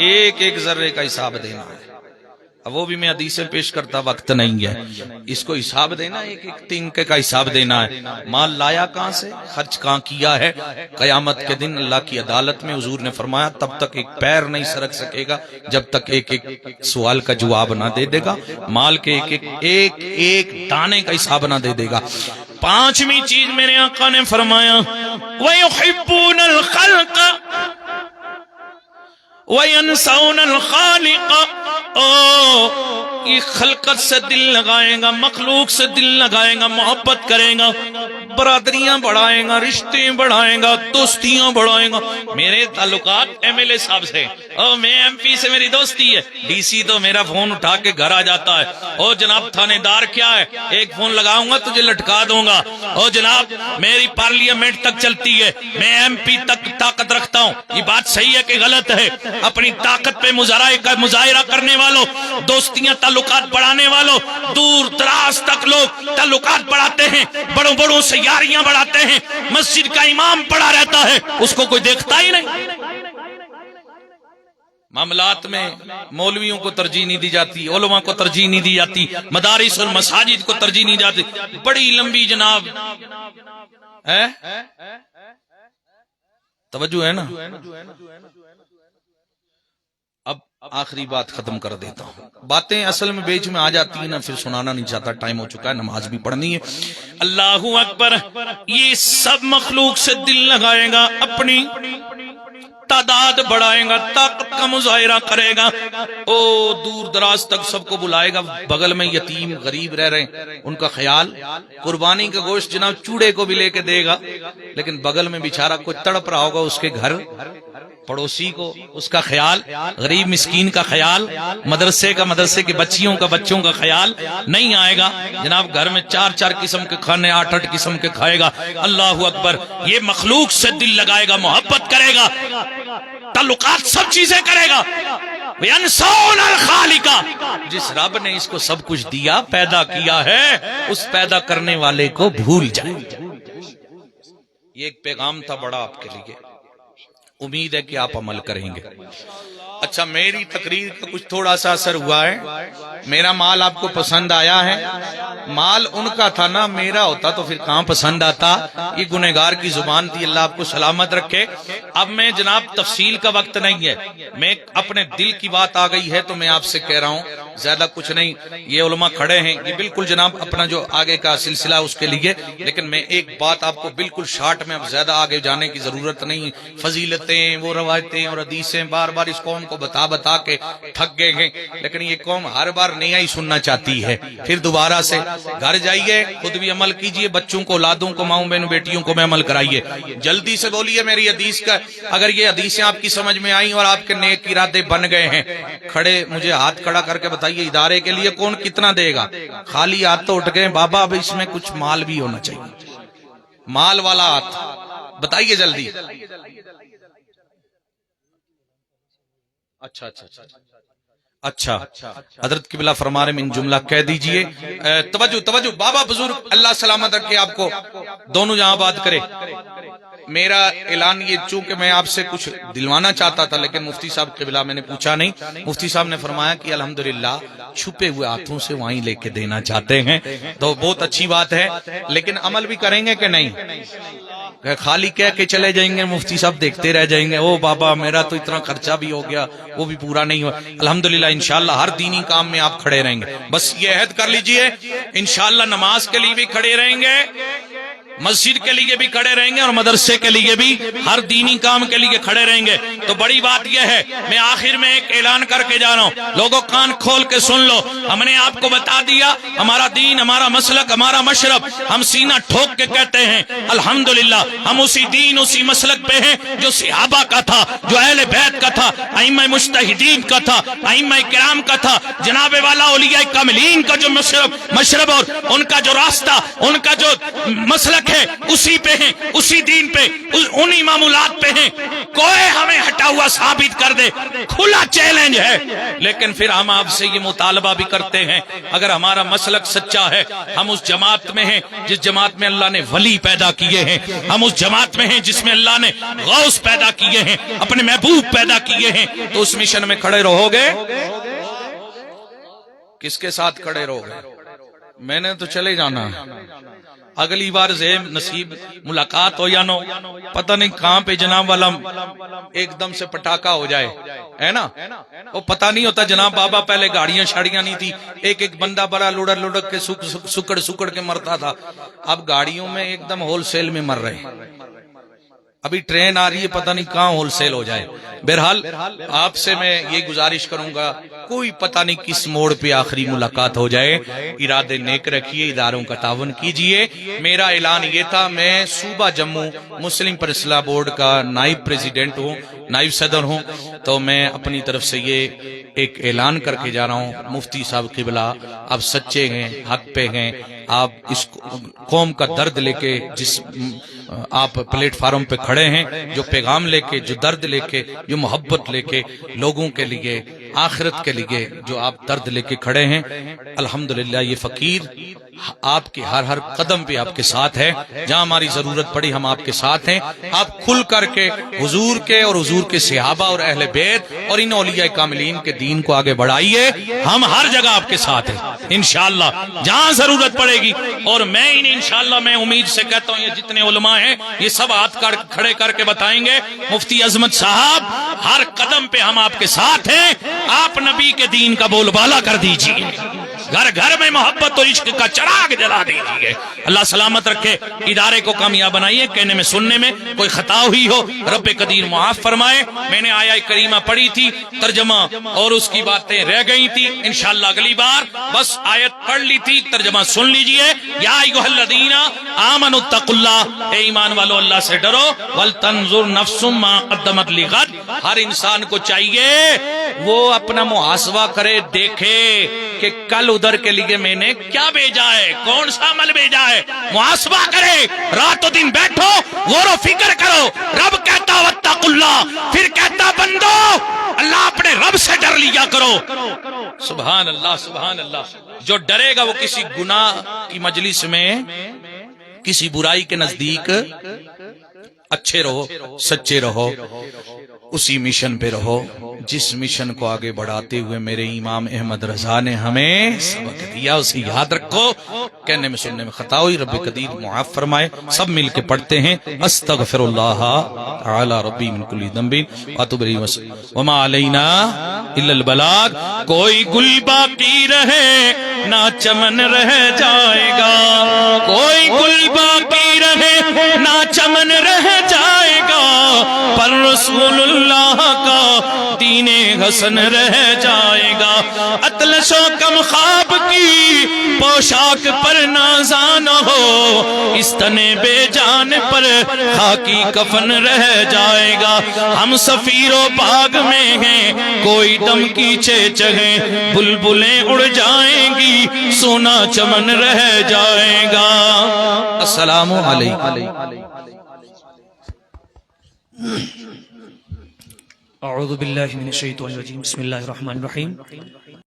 ایک ایک ذرے کا حساب دینا ہے۔ اب وہ بھی میں حدیثیں پیش کرتا وقت نہیں ہے، اس کو حساب دینا، ایک ایک تنکے کا حساب دینا ہے۔ مال لایا کہاں سے، خرچ کہاں کیا ہے، قیامت کے دن اللہ کی عدالت میں حضور نے فرمایا تب تک ایک پیر نہیں سرک سکے گا جب تک ایک ایک سوال کا جواب نہ دے دے گا، مال کے ایک ایک دانے کا حساب نہ دے دے گا۔ پانچویں چیز میرے آقا نے فرمایا وَيُحِبُّونَ الْخَلْقَ وَيَنْسَوْنَ الْخَالِقَ، یہ خلقت سے دل لگائے گا، مخلوق سے دل لگائے گا، محبت کرے گا، برادریاں بڑھائے گا، رشتے بڑھائے گا، دوستیاں بڑھائے گا۔ میرے تعلقات ایم ایل اے صاحب سے، میں ایم پی سے میری دوستی ہے، ڈی سی تو میرا فون اٹھا کے گھر آ جاتا ہے، او جناب تھانے دار کیا ہے، ایک فون لگاؤں گا تجھے لٹکا دوں گا، او جناب میری پارلیمنٹ تک چلتی ہے، میں ایم پی تک طاقت رکھتا ہوں۔ یہ بات صحیح ہے کہ غلط ہے؟ اپنی طاقت پہ مظاہرہ کرنے والوں، دوستیاں تعلقات بڑھانے والوں، دور دراز تک لوگ تعلقات بڑھاتے ہیں، بڑوں بڑوں سیاریاں بڑھاتے ہیں، مسجد کا امام پڑا رہتا ہے، اس کو کوئی دیکھتا ہی نہیں۔ معاملات میں مولویوں کو ترجیح نہیں دی جاتی، علماء کو ترجیح نہیں دی جاتی، مدارس اور مساجد کو ترجیح نہیں جاتی، بڑی لمبی جناب ہے، توجہ ہے نا۔ اب آخری بات ختم کر دیتا ہوں، باتیں اصل میں بیچ میں آ جاتی ہیں نا، پھر سنانا نہیں چاہتا، ٹائم ہو چکا ہے، نماز بھی پڑھنی ہے۔ اللہ اکبر، یہ سب مخلوق سے دل لگائے گا، اپنی تعداد بڑھائے گا، طاقت کا مظاہرہ کرے گا، او دور دراز تک سب کو بلائے گا، بغل میں یتیم غریب رہ رہے ہیں ان کا خیال، قربانی کا گوشت جناب چوڑے کو بھی لے کے دے گا، لیکن بغل میں بیچارہ کوئی تڑپ رہا ہوگا، اس کے گھر پڑوسی کو اس کا خیال، غریب مسکین کا خیال، مدرسے کے بچوں کا خیال نہیں آئے گا۔ جناب گھر میں 4 قسم کے کھانے، 8 قسم کے کھائے گا۔ اللہ اکبر، یہ مخلوق سے دل لگائے گا، محبت کرے گا، تعلقات سب چیزیں کرے گا۔ وَيَنْسَوْنَ الْخَالِقَ، جس رب نے اس کو سب کچھ دیا، پیدا کیا ہے، اس پیدا کرنے والے کو بھول جائے۔ یہ ایک پیغام تھا بڑا آپ کے لیے، امید ہے کہ آپ عمل کریں گے۔ اچھا، میری تقریر کا کچھ تھوڑا سا اثر ہوا ہے، میرا مال آپ کو پسند آیا ہے؟ مال ان کا تھا نا، میرا ہوتا تو پھر کہاں پسند آتا؟ یہ گنہگار کی زبان تھی، اللہ آپ کو سلامت رکھے۔ اب میں جناب تفصیل کا وقت نہیں ہے، میں اپنے دل کی بات آ گئی ہے تو میں آپ سے کہہ رہا ہوں، زیادہ کچھ نہیں۔ یہ علماء کھڑے ہیں، یہ بالکل جناب اپنا جو آگے کا سلسلہ اس کے لیے، لیکن میں ایک بات آپ کو بالکل شارٹ میں، اب زیادہ آگے جانے کی ضرورت نہیں، فضیلتیں، وہ روایتیں اور حدیثیں بار بار اس قوم کو بتا کے تھک گئے ہیں، لیکن یہ قوم ہر بار نیا ہی سننا چاہتی ہے۔ پھر دوبارہ سے گھر جائیے، خود بھی عمل کیجئے، بچوں کو، اولادوں کو، ماؤں بہنوں بیٹیوں کو میں عمل کرائیے۔ جلدی سے بولیے میری حدیث کا، اگر یہ حدیثیں آپ کی سمجھ میں آئیں اور آپ کے نیک ارادے بن گئے ہیں، کھڑے مجھے ہاتھ کھڑا کر کے بتائیے، ادارے کے لیے کون کتنا دے گا؟ خالی ہاتھ تو اٹھ گئے بابا، اب اس میں کچھ مال بھی ہونا چاہیے، مال والا ہاتھ بتائیے جلدی۔ اچھا حضرت قبلہ فرما رہے ہیں، ان جملہ کہہ دیجئے۔ توجہ بابا بزرگ اللہ سلامت رکھے آپ کو، دونوں جہاں بات کرے۔ میرا اعلان یہ، چونکہ میں آپ سے کچھ دلوانا چاہتا تھا لیکن مفتی صاحب قبلہ میں نے پوچھا نہیں، مفتی صاحب نے فرمایا کہ الحمدللہ چھپے ہوئے ہاتھوں سے وہیں لے کے دینا چاہتے ہیں، تو بہت اچھی بات ہے، لیکن عمل بھی کریں گے کہ نہیں؟ خالی کہہ کے چلے جائیں گے، مفتی صاحب دیکھتے رہ جائیں گے، او بابا میرا تو اتنا خرچہ بھی ہو گیا، وہ بھی پورا نہیں ہوا۔ الحمدللہ انشاءاللہ ہر دینی کام میں آپ کھڑے رہیں گے، بس یہ عہد کر لیجئے، انشاءاللہ نماز کے لیے بھی کھڑے رہیں گے، مسجد کے لیے بھی کھڑے رہیں گے اور مدرسے کے لیے بھی، ہر دینی کام کے لیے کھڑے رہیں گے۔ تو بڑی بات یہ ہے، میں آخر میں ایک اعلان کر کے جا رہا ہوں، لوگوں کان کھول کے سن لو۔ ہم نے آپ کو بتا دیا ہمارا دین، ہمارا مسلک، ہمارا مشرب، ہم سینہ ٹھوک کے کہتے ہیں الحمدللہ ہم اسی دین اسی مسلک پہ ہیں جو صحابہ کا تھا، جو اہل بیت کا تھا، ائمہ مجتہدین کا تھا، ائمہ کرام کا تھا، جناب والا اولیاء کاملین کا جو مشرب اور ان کا جو راستہ، ان کا جو مسلک ہے، اسی پہ ہیں، اسی دین پہ، انہی معمولات پہ ہیں۔ کوئی ہمیں ہٹا ہوا ثابت کر دے، کھلا چیلنج ہے۔ لیکن پھر ہم آپ سے یہ مطالبہ بھی کرتے ہیں، اگر ہمارا مسلک سچا ہے، ہم اس جماعت میں ہیں جس جماعت میں اللہ نے ولی پیدا کیے ہیں، ہم اس جماعت میں ہیں جس میں اللہ نے غوث پیدا کیے ہیں، اپنے محبوب پیدا کیے ہیں، تو اس مشن میں کھڑے رہو گے؟ کس کے ساتھ کھڑے رہو گے؟ میں نے تو چلے جانا ہے، اگلی بار زیب نصیب ملاقات ہو یا نو، پتہ نہیں کہاں پہ جناب والا ایک دم سے پٹاخہ ہو جائے، ہے نا؟ وہ پتہ نہیں ہوتا جناب بابا، پہلے گاڑیاں شاڑیاں نہیں تھی، ایک ایک بندہ بڑا لڑک کے سکڑ کے مرتا تھا، اب گاڑیوں میں ایک دم ہول سیل میں مر رہے ہیں۔ ابھی ٹرین آ رہی ہے، پتہ نہیں کہاں ہول سیل ہو جائے۔ بہرحال آپ سے میں یہ گزارش کروں گا، کوئی پتہ نہیں کس موڑ پہ آخری ملاقات ہو جائے، ارادے نیک رکھیے، اداروں کا تعاون کیجئے۔ میرا اعلان یہ تھا، میں صوبہ جموں مسلم پر اصلاح بورڈ کا نائب پریزیڈنٹ ہوں، نائب صدر ہوں، تو میں اپنی طرف سے یہ ایک اعلان کر کے جا رہا ہوں، مفتی صاحب قبلہ آپ سچے ہیں، حق پہ ہیں، آپ اس قوم کا درد لے کے، جس آپ پلیٹ فارم پہ کھڑے ہیں، جو پیغام لے کے، جو درد لے کے، جو محبت لے کے، لوگوں کے لیے، آخرت کے لیے جو آپ درد لے کے کھڑے ہیں، الحمدللہ یہ فقیر آپ کے ہر قدم پہ آپ کے ساتھ ہے، جہاں ہماری ضرورت پڑی ہم آپ کے ساتھ ہیں۔ آپ کھل کر کے حضور کے اور حضور کے صحابہ اور اہل بیت اور ان اولیاء کاملین کے دین کو آگے بڑھائیے، ہم ہر جگہ آپ کے ساتھ ہیں انشاءاللہ جہاں ضرورت پڑے گی۔ اور میں انشاءاللہ میں امید سے کہتا ہوں، یہ جتنے علماء ہیں یہ سب ہاتھ کھڑے کر کے بتائیں گے، مفتی عظمت صاحب ہر قدم پہ ہم آپ کے ساتھ ہیں، آپ نبی کے دین کا بول بالا کر دیجئے، گھر گھر میں محبت اور عشق کا چراغ جلا دیجئے۔ اللہ سلامت رکھے، ادارے کو کامیاب بنائیے، کہنے میں سننے میں کوئی خطا ہوئی ہو رب قدیر معاف فرمائے۔ میں نے آیہ کریمہ پڑھی تھی، ترجمہ اور اس کی باتیں رہ گئی تھی، انشاءاللہ اگلی بار بس آیت پڑھ لی تھی، ترجمہ سن لیجئے۔ یا ایھا الذین آمنوا اتقوا اللہ، اے ایمان والو اللہ سے ڈرو، ولتنظر نفس ما قدمت لغد، ہر انسان کو چاہیے وہ اپنا محاسبہ کرے، دیکھے کہ کل ادھر کے لیے میں نے کیا بھیجا ہے، کون سا عمل بھیجا ہے، محاسبہ کرے، رات و دن بیٹھو، غور و فکر کرو۔ رب کہتا واتقوا اللہ، پھر کہتا بندو اللہ اپنے رب سے ڈر لیا کرو۔ سبحان اللہ سبحان اللہ۔ جو ڈرے گا وہ کسی گناہ کی مجلس میں، کسی برائی کے نزدیک اچھے رہو، سچے رہو، اسی مشن پہ رہو جس مشن کو آگے بڑھاتے ہوئے میرے امام احمد رضا نے ہمیں سبق دیا، اسے یاد رکھو۔ کہنے میں سننے میں خطا ہوئی، رب قدیر معاف فرمائے۔ سب مل کے پڑھتے ہیں، استغفر اللہ تعالی ربی من کل ذنب واتوب الیہ وما علینا الا البلاغ۔ کوئی گل باقی رہے نہ چمن رہ جائے گا، کوئی گل باقی رہے نہ چمن رہ جائے گا، پر رسول اللہ کا دین حسن رہ جائے گا۔ اطلس و کم خواب کی پوشاک پر نازان ہو، اس تنے بے جان پر خاکی کفن رہ جائے گا۔ ہم سفیر و باغ میں ہیں، کوئی دم کی چہچہیں، بلبلیں اڑ جائیں گی، سونا چمن رہ جائے گا۔ السلام علیکم۔ اعوذ باللہ من الشیطان الرجیم، بسم اللہ الرحمن الرحیم۔